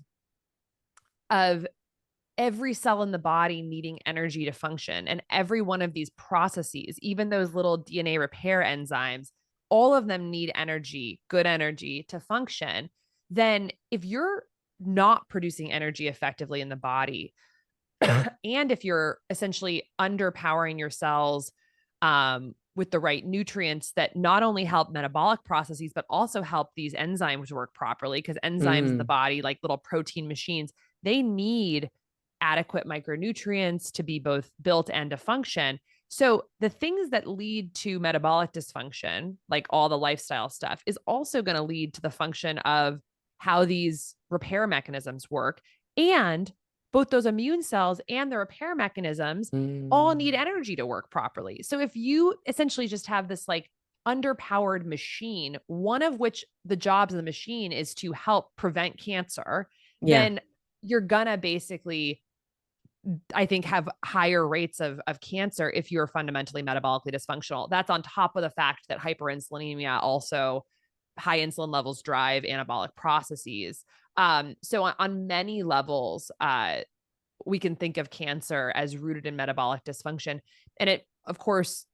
every cell in the body needing energy to function, and every one of these processes, even those little DNA repair enzymes, all of them need energy, good energy to function. Then if you're not producing energy effectively in the body, and if you're essentially underpowering your cells with the right nutrients that not only help metabolic processes, but also help these enzymes work properly, because enzymes in the Mm. body, like little protein machines, they need adequate micronutrients to be both built and to function. So the things that lead to metabolic dysfunction, like all the lifestyle stuff, is also going to lead to the function of how these repair mechanisms work. And both those immune cells and the repair mechanisms all need Mm. energy to work properly. So if you essentially just have this like underpowered machine, one of which the jobs of the machine is to help prevent cancer, Yeah. then you're gonna basically, I think, have higher rates of cancer if you're fundamentally metabolically dysfunctional. That's on top of the fact that hyperinsulinemia, also high insulin levels, drive anabolic processes. So on many levels, we can think of cancer as rooted in metabolic dysfunction. And it, of course,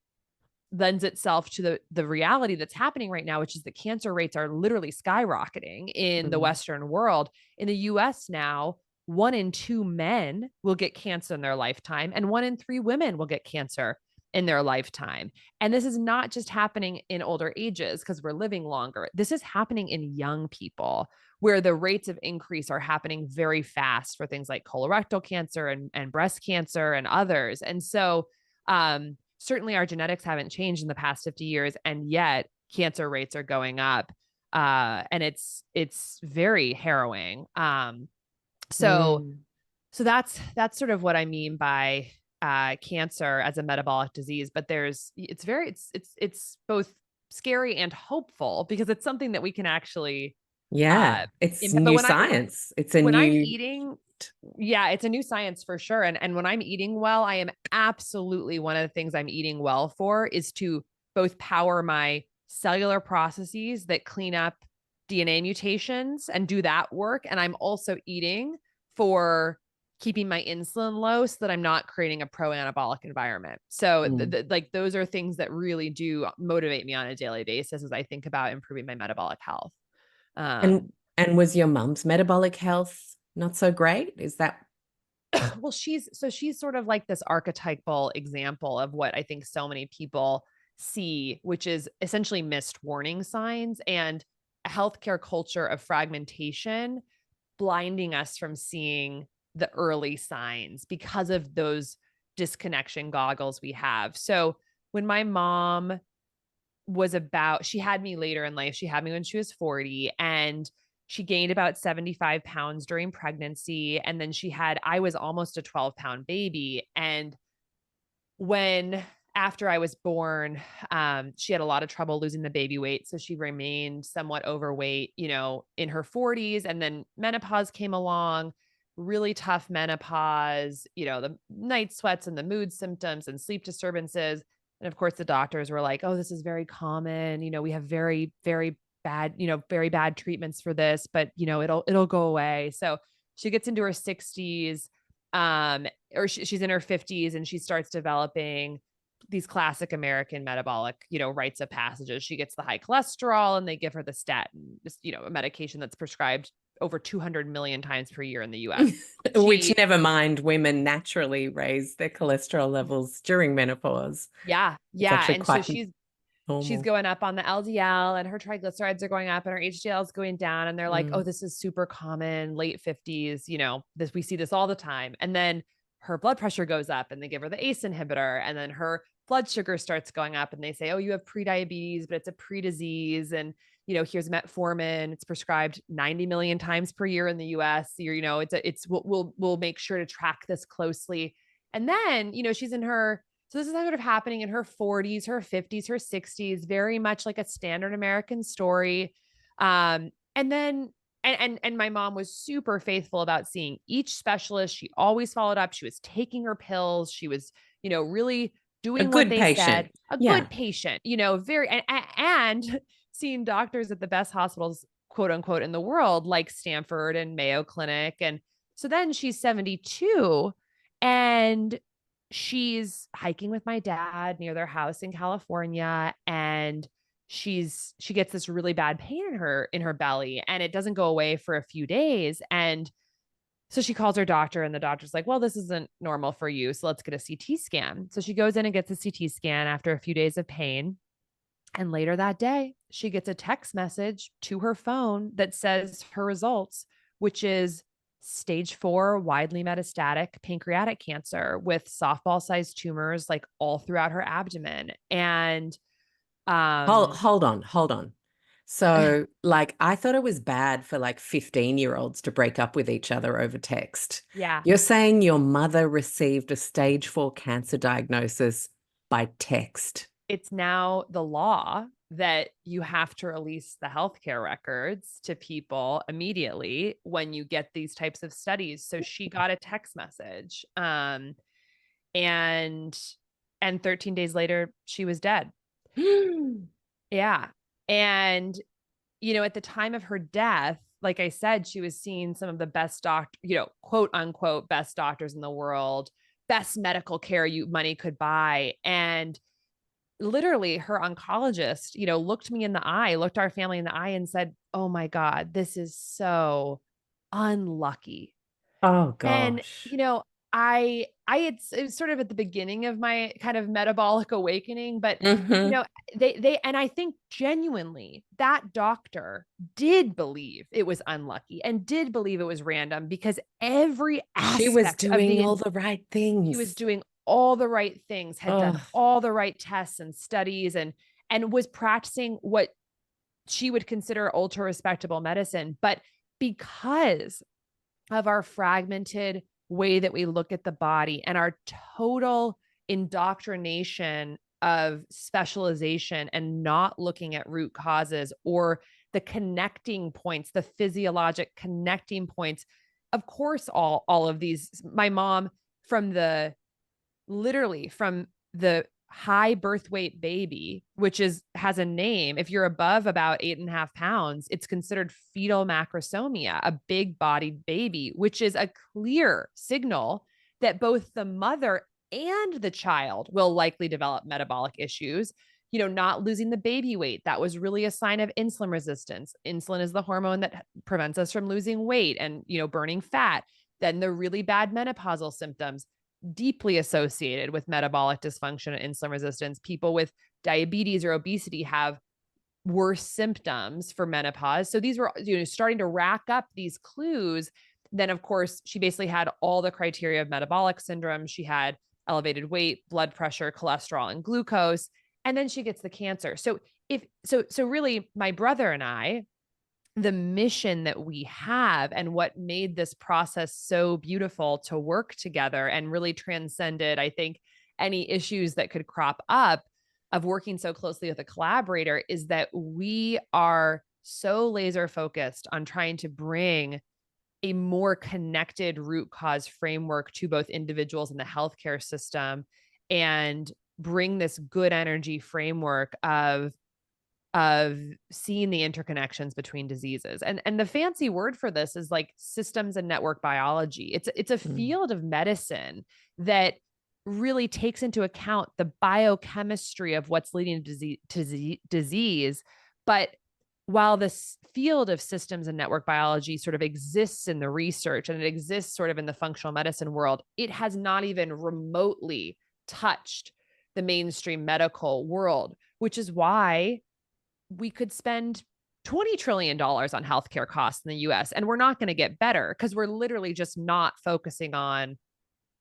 lends itself to the reality that's happening right now, which is that cancer rates are literally skyrocketing in the Mm. Western world. In the US now, 1 in 2 men will get cancer in their lifetime, and 1 in 3 women will get cancer in their lifetime. And this is not just happening in older ages because we're living longer. This is happening in young people, where the rates of increase are happening very fast for things like colorectal cancer and breast cancer and others. And so, certainly our genetics haven't changed in the past 50 years, and yet cancer rates are going up. And it's very harrowing. So Mm. so that's sort of what I mean by cancer as a metabolic disease. But it's both scary and hopeful, because it's something that we can actually Yeah. It's impact. But new science. It's a when I'm new. eating, yeah, it's a new science for sure. And when I'm eating well, I am absolutely, one of the things I'm eating well for is to both power my cellular processes that clean up DNA mutations and do that work. And I'm also eating for keeping my insulin low so that I'm not creating a pro-anabolic environment. So Mm. like those are things that really do motivate me on a daily basis as I think about improving my metabolic health. Um, And was your mum's metabolic health not so great? Is that? well, she's sort of like this archetypal example of what I think so many people see, which is essentially missed warning signs and a healthcare culture of fragmentation blinding us from seeing the early signs because of those disconnection goggles we have. So when my mom she had me later in life. She had me when she was 40, and she gained about 75 pounds during pregnancy. And then I was almost a 12-pound baby. And when, after I was born, she had a lot of trouble losing the baby weight. So she remained somewhat overweight, in her 40s. And then menopause came along, really tough menopause, the night sweats and the mood symptoms and sleep disturbances. And of course, the doctors were like, oh, this is very common. We have very, very bad, very bad treatments for this, but it'll go away. So she gets into her 60s, or she's in her 50s, and she starts developing these classic American metabolic, rites of passages. She gets the high cholesterol, and they give her the statin, just, a medication that's prescribed over 200 million times per year in the US. Which, She, never mind, women naturally raise their cholesterol levels during menopause. yeah, It's yeah. actually And so quite she's normal. going up on the LDL, and her triglycerides are going up, and her HDL is going down. And they're like, oh, Mm. this is super common, late 50s, we see this all the time. And then her blood pressure goes up, and they give her the ACE inhibitor. And then her blood sugar starts going up, and they say, oh, you have prediabetes, but it's a pre-disease. And, here's metformin. It's prescribed 90 million times per year in the US. We'll make sure to track this closely. And then, she's in her, So this is sort of happening in her 40s, her 50s, her 60s, very much like a standard American story. And then and my mom was super faithful about seeing each specialist. She always followed up. She was taking her pills. She was, really A doing what good they said. patient. A Yeah. good patient, very and seeing doctors at the best hospitals, quote unquote, in the world, like Stanford and Mayo Clinic. And so then she's 72 and she's hiking with my dad near their house in California, and she gets this really bad pain in her belly, and it doesn't go away for a few days. And so she calls her doctor, and the doctor's like, well, this isn't normal for you, so let's get a CT scan. So she goes in and gets a CT scan after a few days of pain. And later that day, she gets a text message to her phone that says her results, which is stage 4 widely metastatic pancreatic cancer with softball sized tumors like all throughout her abdomen. And Hold on. So, like, I thought it was bad for like 15-year-olds to break up with each other over text. yeah, You're saying your mother received a stage 4 cancer diagnosis by text. it's now the law that you have to release the healthcare records to people immediately when you get these types of studies. So she got a text message. And 13 days later she was dead. Yeah. And at the time of her death, like I said, she was seeing some of the best quote unquote best doctors in the world, best medical care money could buy. And literally her oncologist, looked our family in the eye and said, oh my God, this is so unlucky. Oh And, gosh. it was sort of at the beginning of my kind of metabolic awakening, but, you Hmm. know, and I think genuinely that doctor did believe it was unlucky and did believe it was random because every She was aspect of doing all the right she was things. doing all the right things, had done Oh, all the right tests and studies and was practicing what she would consider ultra respectable medicine. But because of our fragmented way that we look at the body and our total indoctrination of specialization and not looking at root causes or the connecting points, the physiologic connecting points. Of course, all of these, my mom from the literally from the high birth weight baby, which has a name. If you're above about 8.5 pounds, it's considered fetal macrosomia, a big bodied baby, which is a clear signal that both the mother and the child will likely develop metabolic issues. Not losing the baby weight. That was really a sign of insulin resistance. Insulin is the hormone that prevents us from losing weight and, burning fat. Then the really bad menopausal symptoms, deeply associated with metabolic dysfunction and insulin resistance. People with diabetes or obesity have worse symptoms for menopause. So these were, starting to rack up these clues. Then, of course, she basically had all the criteria of metabolic syndrome. She had elevated weight, blood pressure, cholesterol, and glucose. And then she gets the cancer. So really, my brother and I, the mission that we have and what made this process so beautiful to work together and really transcended, I think, any issues that could crop up of working so closely with a collaborator is that we are so laser focused on trying to bring a more connected root cause framework to both individuals in the healthcare system and bring this good energy framework of seeing the interconnections between diseases. And the fancy word for this is like systems and network biology. It's a mm. field of medicine that really takes into account the biochemistry of what's leading to disease. But while this field of systems and network biology sort of exists in the research and it exists sort of in the functional medicine world, it has not even remotely touched the mainstream medical world, which is why we could spend $20 trillion on healthcare costs in the US and we're not going to get better because we're literally just not focusing on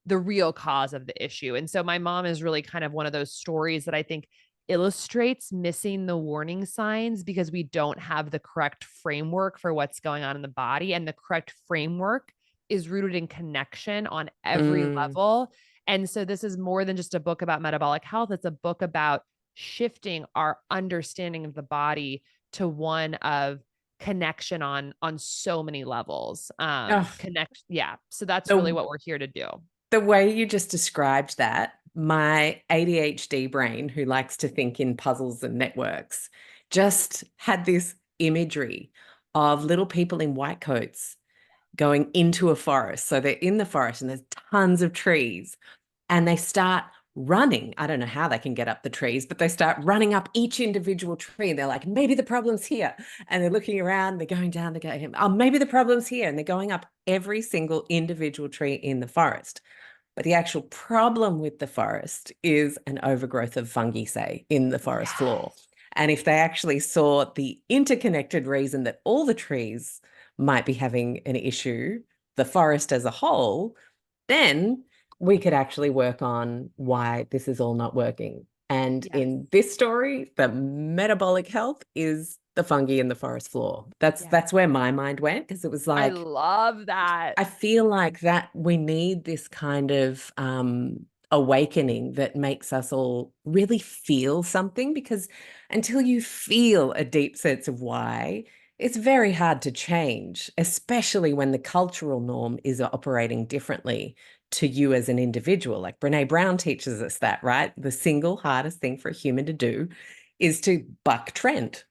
the real cause of the issue. And so my mom is really kind of one of those stories that I think illustrates missing the warning signs because we don't have the correct framework for what's going on in the body. And the correct framework is rooted in connection on every Mm. level. And so this is more than just a book about metabolic health. It's a book about shifting our understanding of the body to one of connection on so many levels. Oh, Yeah. So that's really the what we're here to do. the way you just described that, my ADHD brain, who likes to think in puzzles and networks, just had this imagery of little people in white coats going into a forest. So they're in the forest and there's tons of trees and they start running. I don't know how they can get up the trees, but they start running up each individual tree. They're like, maybe the problem's here. And they're looking around, they're going down, they're going, oh, maybe the problem's here. And they're going up every single individual tree in the forest. But the actual problem with the forest is an overgrowth of fungi, say, in the forest floor. Yes. And if they actually saw the interconnected reason that all the trees might be having an issue, the forest as a whole, then we could actually work on why this is all not working. And Yes. in this story, the metabolic health is the fungi in the forest floor. That's Yeah. that's where my mind went, because it was I like, love that. I feel like that we need this kind of awakening that makes us all really feel something, because until you feel a deep sense of why, it's very hard to change, especially when the cultural norm is operating differently to you as an individual. Like Brene Brown teaches us that, right? The single hardest thing for a human to do is to buck trend,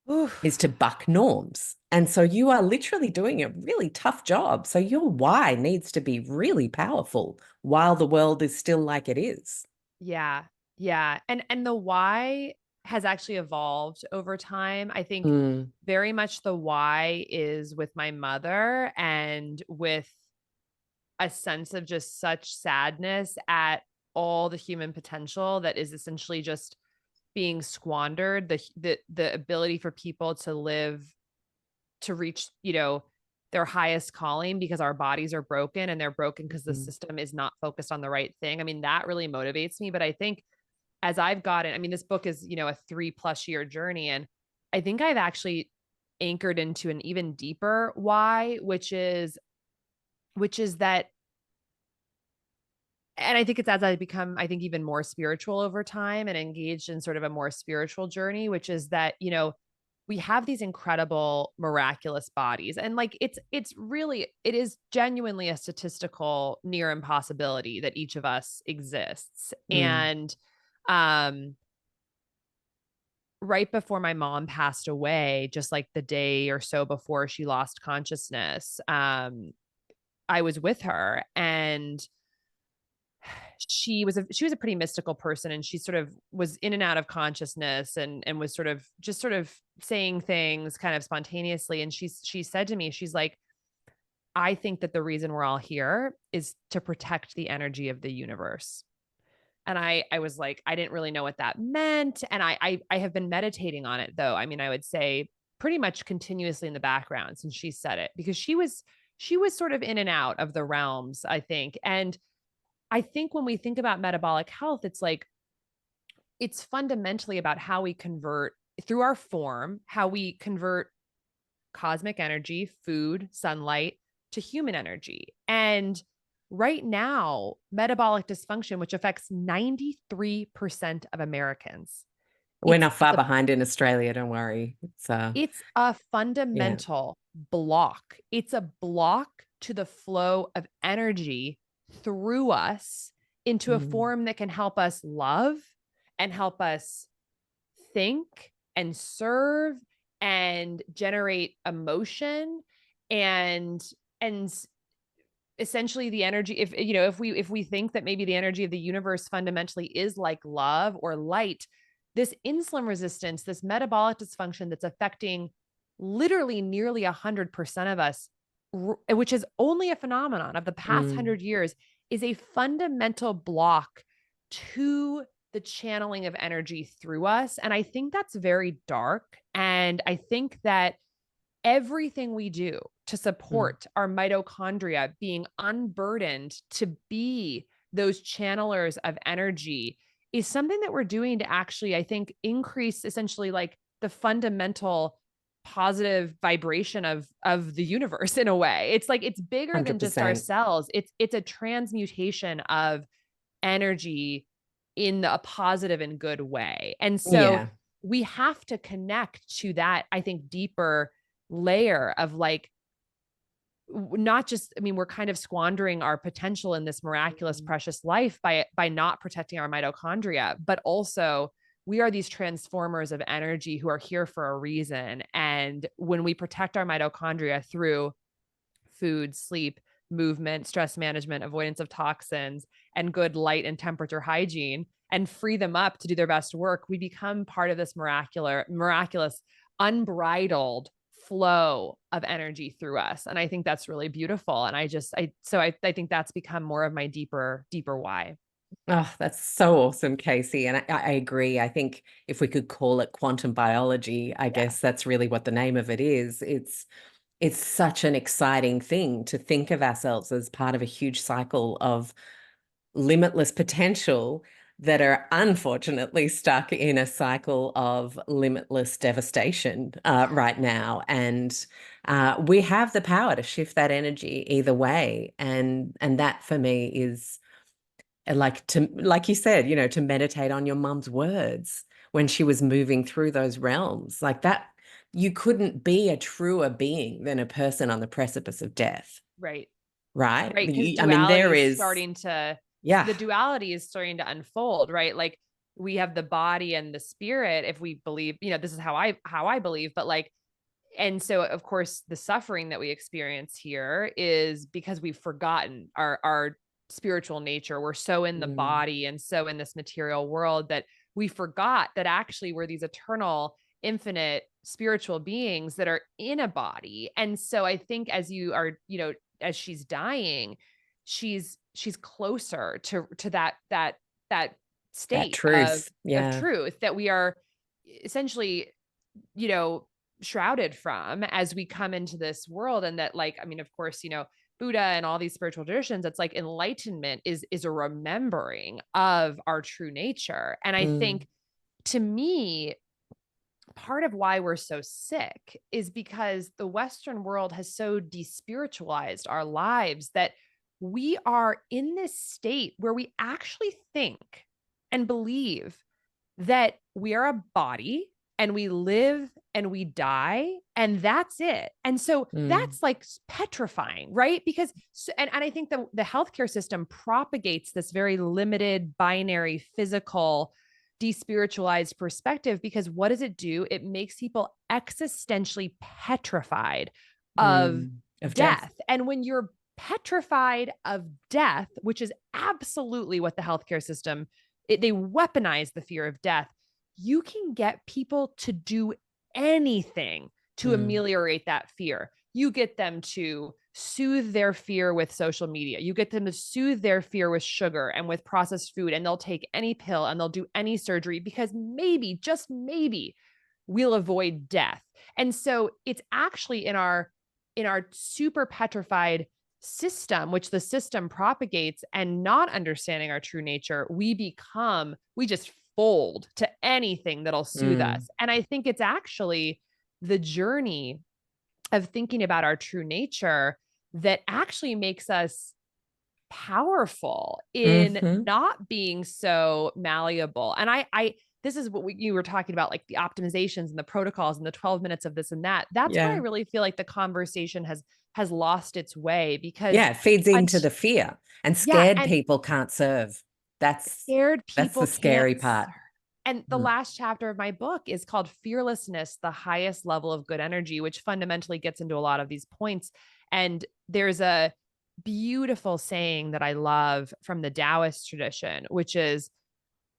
Oof. is to buck norms. And so you are literally doing a really tough job. So your why needs to be really powerful while the world is still like it is. Yeah. Yeah. And the why has actually evolved over time. I think Mm, very much the why is with my mother and with a sense of just such sadness at all the human potential that is essentially just being squandered, the ability for people to live, to reach, their highest calling, because our bodies are broken, and they're broken because the mm, system is not focused on the right thing. I mean, that really motivates me. But I think as I've gotten, I mean, this book is, a 3+ year journey. And I think I've actually anchored into an even deeper why, which is that, and I think it's as I become, I think, even more spiritual over time and engaged in sort of a more spiritual journey, which is that, we have these incredible, miraculous bodies. And like, it is genuinely a statistical near impossibility that each of us exists. mm. And, um, right before my mom passed away, just like the day or so before she lost consciousness, I was with her, and she was a pretty mystical person, and she sort of was in and out of consciousness, and was sort of saying things kind of spontaneously. And she said to me, she's like, I think that the reason we're all here is to protect the energy of the universe. And I was like, I didn't really know what that meant. And I have been meditating on it, though. I mean, I would say pretty much continuously in the background since she said it, because she was sort of in and out of the realms, I think. And I think when we think about metabolic health, it's like, it's fundamentally about how we convert through our form, how we convert cosmic energy, food, sunlight, to human energy. And right now, metabolic dysfunction, which affects 93% of Americans, We're it's not it's far a behind in Australia, don't worry. it's a Yeah. fundamental block. It's a block to the flow of energy through us into a Mm, form that can help us love and help us think and serve and generate emotion, and and essentially the energy, if we think that maybe the energy of the universe fundamentally is like love or light, this insulin resistance, this metabolic dysfunction that's affecting literally nearly 100% of us, which is only a phenomenon of the past mm, 100 years, is a fundamental block to the channeling of energy through us. And I think that's very dark. And I think that everything we do to mm, support our mitochondria being unburdened to be those channelers of energy is something that we're doing to actually, I think, increase essentially like the fundamental positive vibration of the universe in a way. It's like, it's bigger than just our 100%. cells. It's a transmutation of energy in a positive and good way. And so Yeah. we have to connect to that, I think, deeper layer of like, not just, I mean, we're kind of squandering our potential in this miraculous, precious life by not protecting our mitochondria, but also we are these transformers of energy who are here for a reason. And when we protect our mitochondria through food, sleep, movement, stress management, avoidance of toxins, and good light and temperature hygiene, and free them up to do their best work, we become part of this miraculous, unbridled flow of energy through us. And I think that's really beautiful. And I think that's become more of my deeper why. Oh, that's so awesome, Casey. And I agree. I think if we could call it quantum biology, I Yeah. guess that's really what the name of it is. It's such an exciting thing to think of ourselves as part of a huge cycle of limitless potential that are unfortunately stuck in a cycle of limitless devastation right now. And we have the power to shift that energy either way. And that for me is like you said, to meditate on your mum's words when she was moving through those realms like that. You couldn't be a truer being than a person on the precipice of death, Right. right? Right. Because I mean, duality is starting to, yeah. the duality is starting to unfold, right? Like we have the body and the spirit, if we believe, this is how I believe, but like, and so of course the suffering that we experience here is because we've forgotten our spiritual nature. We're so in the Mm, body and so in this material world that we forgot that actually we're these eternal, infinite spiritual beings that are in a body. And so I think as you are, as she's dying, she's closer to that that state truth. of Yeah. truth that we are essentially, you know, shrouded from as we come into this world. And that, like, I mean, of course, Buddha and all these spiritual traditions, it's like enlightenment is a remembering of our true nature. And I Mm, think, to me, part of why we're so sick is because the Western world has so despiritualized our lives that we are in this state where we actually think and believe that we are a body and we live and we die and that's it. And so mm, that's like petrifying, right? Because and I think the healthcare system propagates this very limited binary physical despiritualized perspective, because what does it do? It makes people existentially petrified of of death. death. And when you're petrified of death, which is absolutely what the healthcare system, they weaponize the fear of death, you can get people to do anything to Mm, ameliorate that fear. You get them to soothe their fear with social media. You get them to soothe their fear with sugar and with processed food, and they'll take any pill and they'll do any surgery because maybe, just maybe, we'll avoid death. And so it's actually in our super petrified system, which the system propagates, and not understanding our true nature, we just fold to anything that'll soothe mm, us. And I think it's actually the journey of thinking about our true nature that actually makes us powerful in mhm. not being so malleable. And this is what you were talking about, like the optimizations and the protocols and the 12 minutes of this and that. That's where I Yeah. really feel like the conversation has lost its way, because Yeah, it feeds into the fear, and yeah, scared and people can't serve. scared That's the people can't scary part. and the Mm, last chapter of my book is called Fearlessness, the Highest Level of Good Energy, which fundamentally gets into a lot of these points. And there's a beautiful saying that I love from the Taoist tradition, which is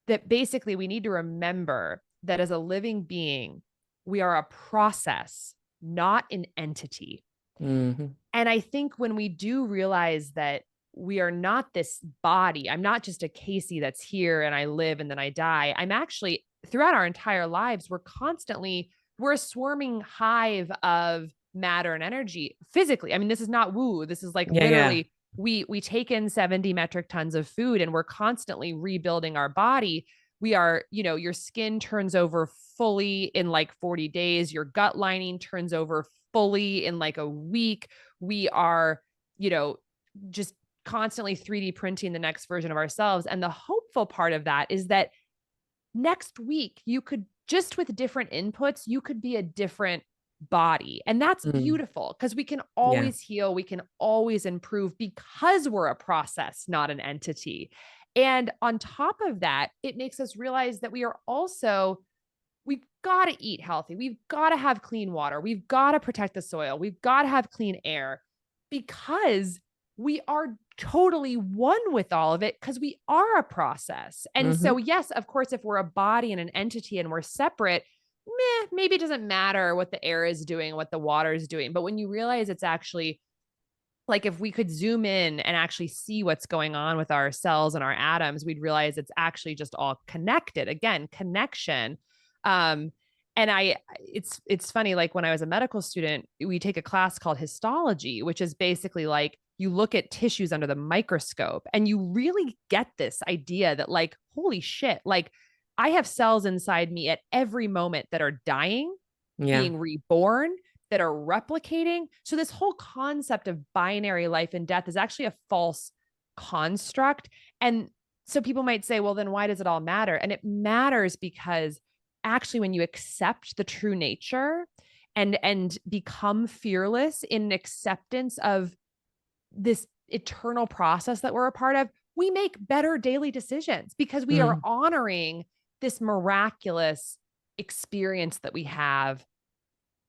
that basically we need to remember that as a living being, we are a process, not an entity. mhm. And I think when we do realize that we are not this body, I'm not just a Casey that's here and I live and then I die. I'm actually, throughout our entire lives, we're a swarming hive of matter and energy physically. I mean, this is not woo. This is like Yeah, yeah. literally, we take in 70 metric tons of food and we're constantly rebuilding our body. We are, your skin turns over fully in like 40 days. Your gut lining turns over fully in like a week. We are, just constantly 3D printing the next version of ourselves. And the hopeful part of that is that next week, you could just with different inputs, you could be a different body. And that's Mm. beautiful because we can Yeah. always heal, we can always improve because we're a process, not an entity. And on top of that, it makes us realize that we've got to eat healthy. We've got to have clean water. We've got to protect the soil. We've got to have clean air because we are totally one with all of it because we are a process. And so, Hmm. yes, of course, if we're a body and an entity and we're separate, maybe it doesn't matter what the air is doing, what the water is doing. But when you realize it's actually like if we could zoom in and actually see what's going on with our cells and our atoms, we'd realize it's actually just all connected. Again, connection. Um, and it's funny. Like when I was a medical student, we take a class called histology, which is basically like you look at tissues under the microscope, and you really get this idea that like, holy shit, like I have cells inside me at every moment that are dying, Yeah. being reborn, that are replicating. So this whole concept of binary life and death is actually a false construct. And so people might say, well, then why does it all matter? And it matters because actually when you accept the true nature and become fearless in acceptance of this eternal process that we're a part of, we make better daily decisions because we are Mm. honoring this miraculous experience that we have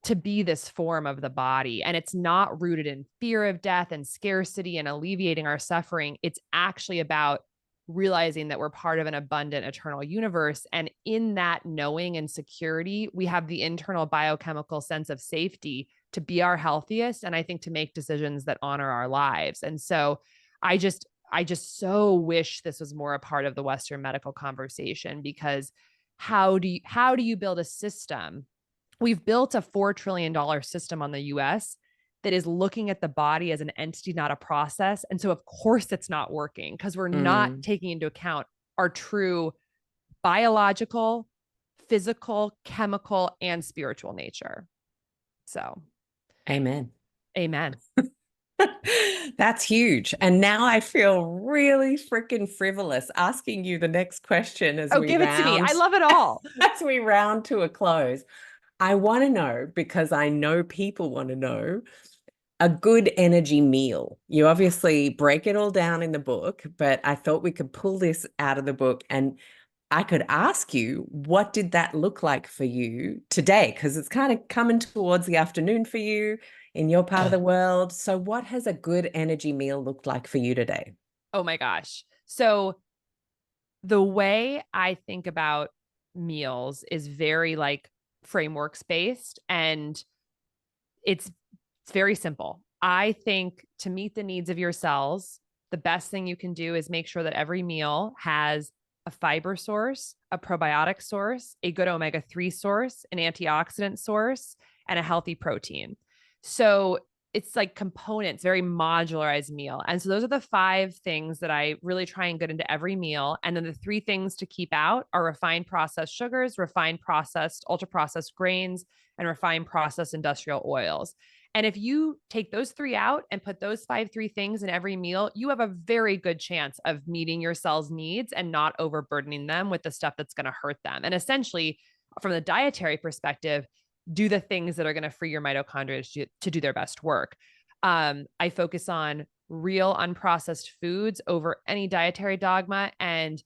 to be this form of the body. And it's not rooted in fear of death and scarcity and alleviating our suffering. It's actually about realizing that we're part of an abundant eternal universe. And in that knowing and security, we have the internal biochemical sense of safety to be our healthiest. And I think to make decisions that honor our lives. And so I just so wish this was more a part of the Western medical conversation because how do you build a system? We've built a $4 trillion system on the US that is looking at the body as an entity, not a process. And so, of course, it's not working because we're not Mm. taking into account our true biological, physical, chemical, and spiritual nature. So, Amen. amen. That's huge. And now I feel really freaking frivolous asking you the next question as Oh, we give it to me. I round love it all. as we round to a close. I want to know, because I know people want to know, a good energy meal. You obviously break it all down in the book, but I thought we could pull this out of the book and I could ask you, what did that look like for you today? Because it's kind of coming towards the afternoon for you in your part of the world. So, what has a good energy meal looked like for you today? Oh my gosh. So, the way I think about meals is very like frameworks based, and it's very simple. I think to meet the needs of your cells, the best thing you can do is make sure that every meal has a fiber source, a probiotic source, a good omega-3 source, an antioxidant source, and a healthy protein. So it's like components, very modularized meal. And so those are the 5 things that I really try and get into every meal. And then the 3 things to keep out are refined processed sugars, refined processed, ultra processed grains, and refined processed industrial oils. And if you take those 3 out and put those 3 things in every meal, you have a very good chance of meeting your cell's needs and not overburdening them with the stuff that's going to hurt them. And essentially, from the dietary perspective, do the things that are going to free your mitochondria to do their best work. I focus on real unprocessed foods over any dietary dogma. And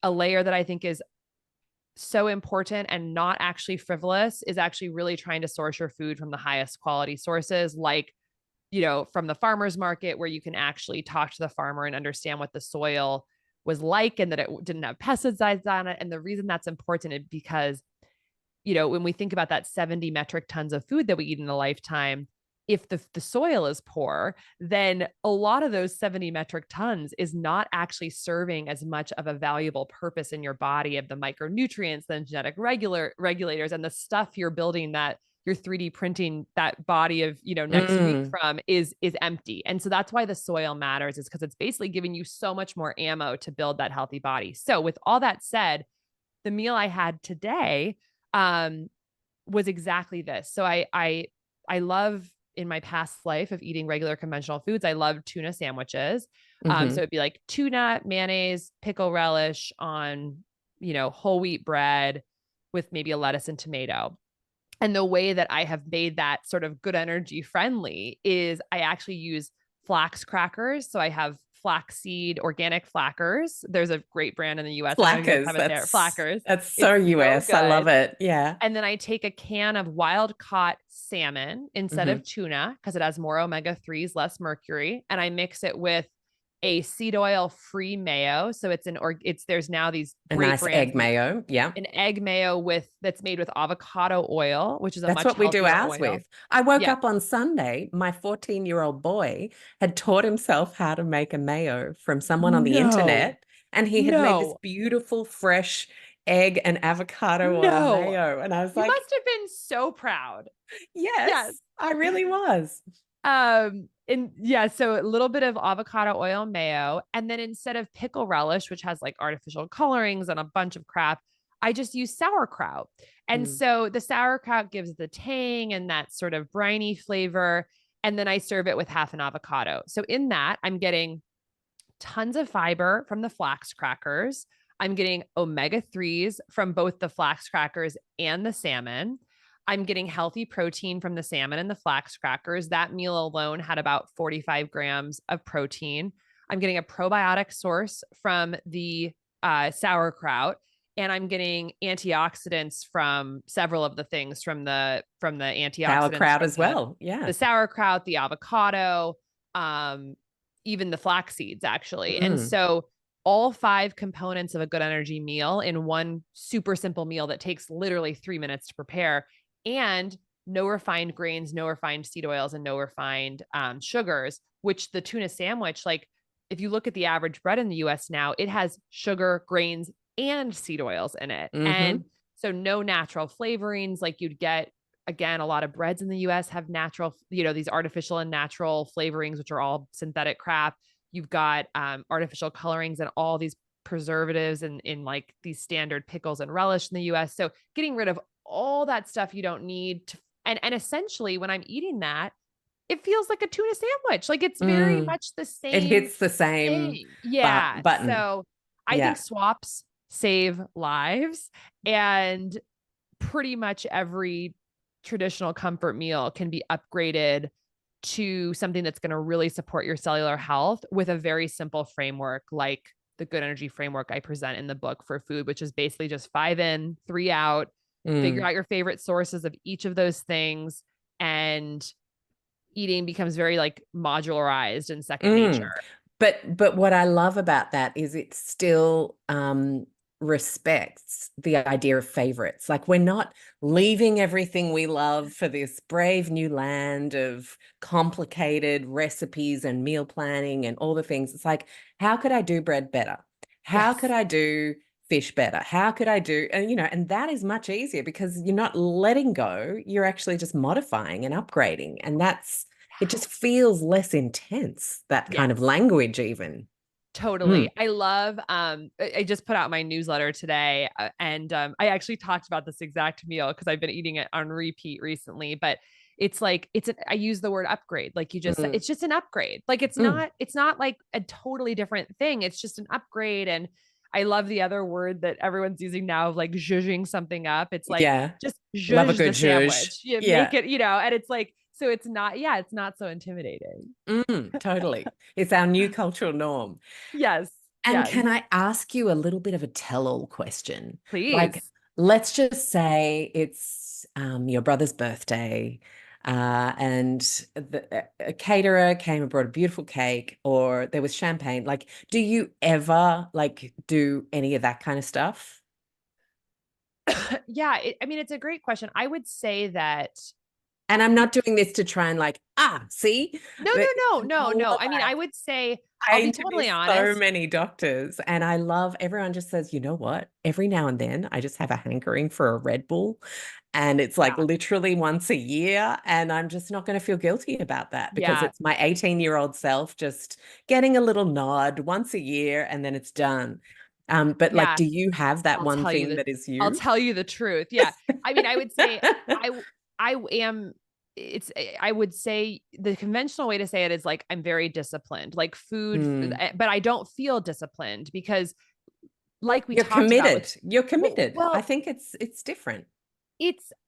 a layer that I think is so important and not actually frivolous is actually really trying to source your food from the highest quality sources, like, from the farmer's market, where you can actually talk to the farmer and understand what the soil was like and that it didn't have pesticides on it. And the reason that's important is because, when we think about that 70 metric tons of food that we eat in a lifetime, if the soil is poor, then a lot of those 70 metric tons is not actually serving as much of a valuable purpose in your body of the micronutrients, the genetic regulators, and the stuff you're building that you're 3D printing that body of, next week Mm. from is empty. And so that's why the soil matters, is because it's basically giving you so much more ammo to build that healthy body. So with all that said, the meal I had today um, was exactly this. So I love in my past life of eating regular conventional foods, I love tuna sandwiches. So Hmm. it'd be like tuna, mayonnaise, pickle relish on, whole wheat bread with maybe a lettuce and tomato. And the way that I have made that sort of good energy friendly is I actually use flax crackers. So I have flaxseed organic flackers. There's a great brand in the US. I know you guys Flackers. have it there. Flackers. That's so It's so US. I love good. it. Yeah. And then I take a can of wild caught salmon instead Hmm. of tuna because it has more omega 3s, less mercury. And I mix it with a seed oil free mayo. So there's now these A great nice brands, egg mayo. Yeah. an egg mayo that's made with avocado oil, which is a That's much what we do healthier ours oil. with. I woke Yeah. up on Sunday, my 14-year-old boy had taught himself how to make a mayo from someone on the No, internet, and he had made this no, beautiful, fresh egg and avocado oil no. mayo. And I was You like, must have been so proud. Yes. yes, I really was. And yeah, so a little bit of avocado oil mayo. And then instead of pickle relish, which has like artificial colorings and a bunch of crap, I just use sauerkraut. And Mm. so the sauerkraut gives the tang and that sort of briny flavor. And then I serve it with half an avocado. So in that, I'm getting tons of fiber from the flax crackers. I'm getting omega 3s from both the flax crackers and the salmon. I'm getting healthy protein from the salmon and the flax crackers. That meal alone had about 45 grams of protein. I'm getting a probiotic source from the sauerkraut, and I'm getting antioxidants from several of the things from the antioxidants Sauerkraut from as well. Yeah. the sauerkraut, the avocado, even the flax seeds actually. And Mm. so all five components of a good energy meal in one super simple meal that takes literally 3 minutes to prepare, and no refined grains, no refined seed oils, and no refined sugars, which the tuna sandwich, like if you look at the average bread in the US now, it has sugar, grains, and seed oils in it. Hmm. And so no natural flavorings like you'd get. Again, a lot of breads in the US have natural, these artificial and natural flavorings, which are all synthetic crap. You've got artificial colorings and all these preservatives and in like these standard pickles and relish in the US. So getting rid of all that stuff you don't need to, and essentially when I'm eating that, it feels like a tuna sandwich. Like it's very Mm. much the It same hits the same thing. Yeah. button. So I think Yeah. swaps save lives, and pretty much every traditional comfort meal can be upgraded to something that's going to really support your cellular health with a very simple framework like the good energy framework I present in the book for food, which is basically just 5 in, 3 out, figure Mm. out your favorite sources of each of those things, and eating becomes very like modularized and second nature. Mm. But what I love about that is it still respects the idea of favorites. Like we're not leaving everything we love for this brave new land of complicated recipes and meal planning and all the things. It's like, how could I do bread better? How could Yes. I do fish better? How could I do, and that is much easier because you're not letting go, you're actually just modifying and upgrading. And it just feels less intense, that kind of Yes. language even. Totally. Mm. I love I just put out my newsletter today, and I actually talked about this exact meal because I've been eating it on repeat recently, but it's like I use the word upgrade like you just said. Mm. It's just an upgrade. Like Mm. it's not like a totally different thing. It's just an upgrade. And I love the other word that everyone's using now of like zhuzhing something up. It's like Yeah. just Love a zhuzh the good zhuzh. sandwich. You make Yeah. it, and it's like so it's not, yeah, it's not so intimidating. Totally. It's our new cultural norm. Yes. And Yes. can I ask you a little bit of a tell-all question? Like, Please. let's just say it's your brother's birthday, and a caterer came and brought a beautiful cake, or there was champagne. Like, do you ever like do any of that kind of stuff? Yeah, I mean, it's a great question. I would say that And I'm not doing this to try and like, see, no, but no, no, it's no, more no. I mean, I like would say, I I'll be interview totally so honest. many doctors, and I love everyone just says, you know what? Every now and then I just have a hankering for a Red Bull, and it's like Yeah. literally once a year, and I'm just not going to feel guilty about that because Yeah. it's my 18-year-old self just getting a little nod once a year and then it's done. But like, Yeah. do you have that I'll one tell you thing the that is I'll you? tell you the truth. Yeah. I mean, I would say I am it's I would say the conventional way to say it is like I'm very disciplined. Like food, Mm. but I don't feel disciplined because like we You're talked about with committed. You're committed. I well, think it's different.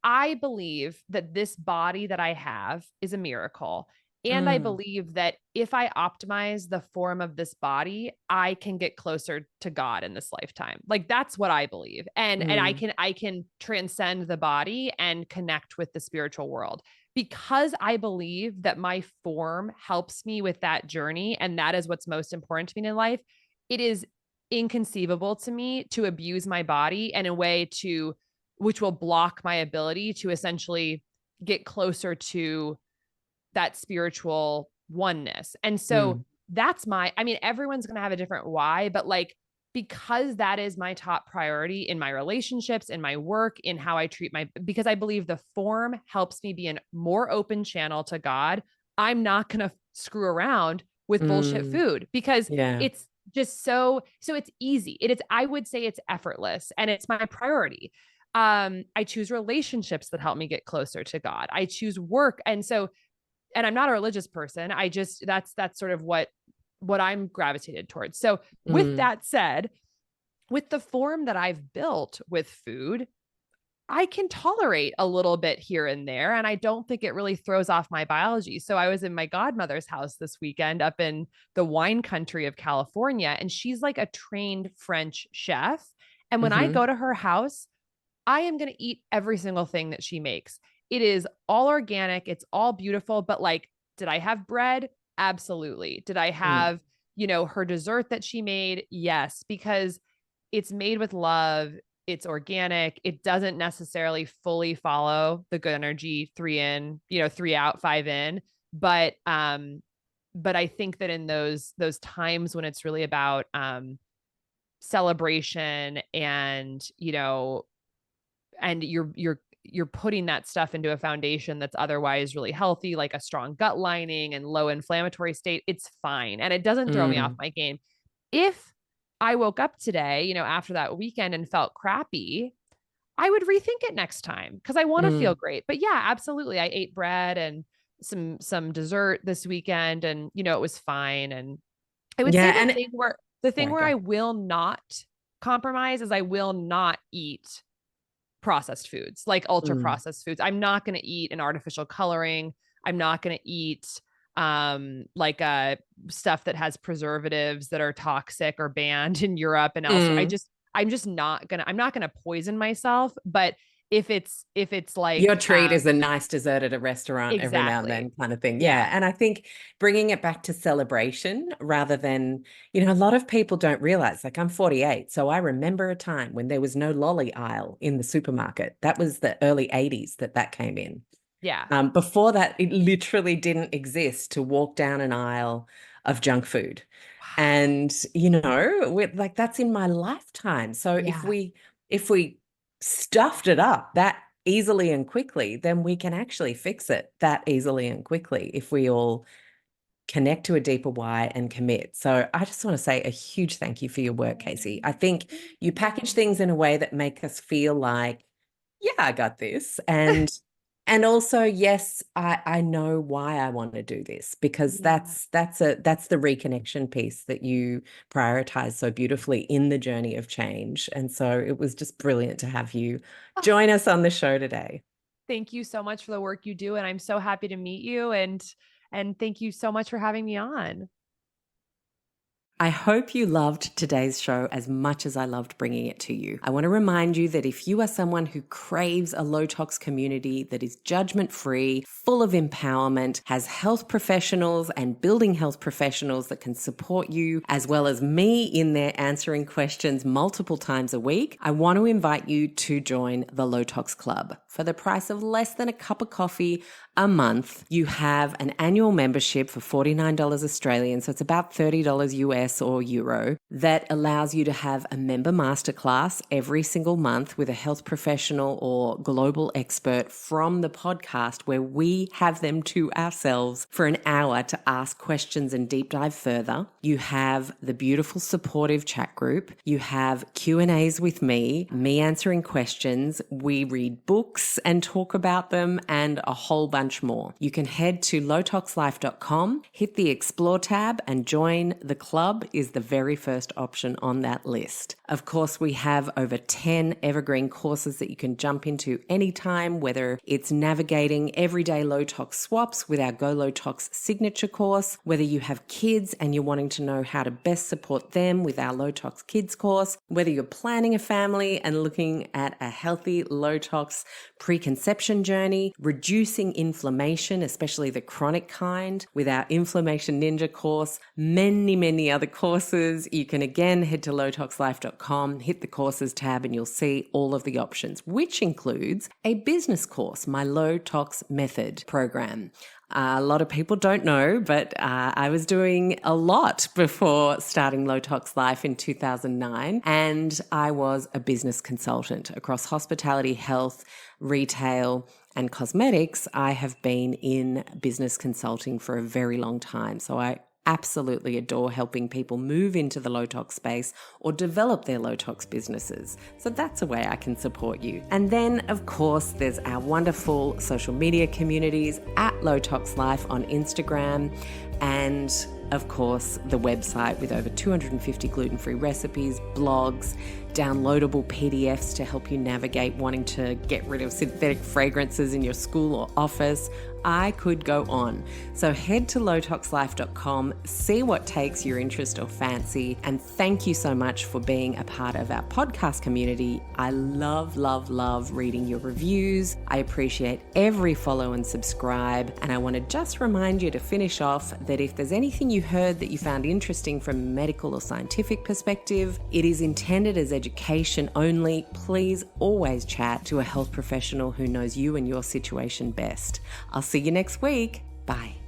I believe that this body that I have is a miracle. And I Mm. believe that if I optimize the form of this body, I can get closer to God in this lifetime. Like that's what I believe. And Mm. I can transcend the body and connect with the spiritual world. Because I believe that my form helps me with that journey and that is what's most important to me in life. It is inconceivable to me to abuse my body in a way to which will block my ability to essentially get closer to that spiritual oneness. And so Mm. I mean, everyone's going to have a different why, but like, because that is my top priority in my relationships, in my work, in how I treat because I believe the form helps me be a more open channel to God. I'm not going to screw around with bullshit Mm. food because Yeah. it's just so it's easy. I would say it's effortless and it's my priority. I choose relationships that help me get closer to God. I choose work. And I'm not a religious person. I just that's sort of what I'm gravitated towards. So with Mm. that said, with the form that I've built with food, I can tolerate a little bit here and there. And I don't think it really throws off my biology. So I was in my godmother's house this weekend up in the wine country of California, and she's like a trained French chef. And when I Mm-hmm. go to her house, I am going to eat every single thing that she makes. It is all organic. It's all beautiful. But like, did I have bread? Absolutely. Did I Mm. have, her dessert that she made? Yes, because it's made with love. It's organic. It doesn't necessarily fully follow the good energy 3 in, 3 out, 5 in. But I think that in those times when it's really about celebration and and you're putting that stuff into a foundation that's otherwise really healthy, like a strong gut lining and low inflammatory state, it's fine. And it doesn't throw me off Mm. my game. If I woke up today, after that weekend and felt crappy, I would rethink it next time because I want to feel Mm. great. But yeah, absolutely. I ate bread and some dessert this weekend and it was fine. And I would say Yeah. And the thing sorry, where go. I will not compromise is I will not eat processed foods, like ultra Mm. processed foods. I'm not going to eat an artificial coloring. I'm not going to eat like stuff that has preservatives that are toxic or banned in Europe and elsewhere. Mm. I'm not going to poison myself, but if it's Your like treat is a nice dessert at a restaurant every now and exactly. then kind of thing. Yeah. Yeah. And I think bringing it back to celebration rather than, a lot of people don't realize, like I'm 48. So I remember a time when there was no lolly aisle in the supermarket. That was the early 80s that came in. Yeah. Before that, it literally didn't exist to walk down an aisle of junk food. Wow. And, like that's in my lifetime. So if Yeah. we stuffed it up that easily and quickly, then we can actually fix it that easily and quickly if we all connect to a deeper why and commit. So I just want to say a huge thank you for your work, Casey. I think Thank you package you. things in a way that make us feel like, yeah, I got this. And also, yes, I know why I want to do this because Yeah. that's the reconnection piece that you prioritize so beautifully in the journey of change. And so it was just brilliant to have you join us on the show today. Thank you so much for the work you do. And I'm so happy to meet you. And thank you so much for having me on. I hope you loved today's show as much as I loved bringing it to you. I want to remind you that if you are someone who craves a low tox community that is judgment free, full of empowerment, has health professionals and building health professionals that can support you, as well as me in there answering questions multiple times a week, I want to invite you to join the Low Tox Club. For the price of less than a cup of coffee a month, you have an annual membership for $49 Australian, so it's about $30 US US or Euro that allows you to have a member masterclass every single month with a health professional or global expert from the podcast, where we have them to ourselves for an hour to ask questions and deep dive further. You have the beautiful supportive chat group. You have Q&As with me answering questions. We read books and talk about them, and a whole bunch more. You can head to lowtoxlife.com, hit the explore tab, and join the club is the very first option on that list. Of course, we have over 10 evergreen courses that you can jump into anytime, whether it's navigating everyday low tox swaps with our Go Low Tox signature course, whether you have kids and you're wanting to know how to best support them with our Low Tox Kids course, whether you're planning a family and looking at a healthy low tox preconception journey, reducing inflammation, especially the chronic kind, with our Inflammation Ninja course, many other courses. You can again head to lowtoxlife.com, hit the courses tab, and you'll see all of the options, which includes a business course, my Low Tox Method program. A lot of people don't know, but I was doing a lot before starting Low Tox Life in 2009, and I was a business consultant across hospitality, health, retail, and cosmetics. I have been in business consulting for a very long time, so I absolutely adore helping people move into the low tox space or develop their low tox businesses. So that's a way I can support you. And then, of course, there's our wonderful social media communities at Low Tox Life on Instagram, and of course, the website with over 250 gluten-free recipes, blogs, downloadable PDFs to help you navigate wanting to get rid of synthetic fragrances in your school or office. I could go on. So head to lowtoxlife.com, see what takes your interest or fancy, and thank you so much for being a part of our podcast community. I love reading your reviews. I appreciate every follow and subscribe, and I want to just remind you to finish off that if there's anything you heard that you found interesting from a medical or scientific perspective, it is intended as education only. Please always chat to a health professional who knows you and your situation best. I'll see you next week. Bye.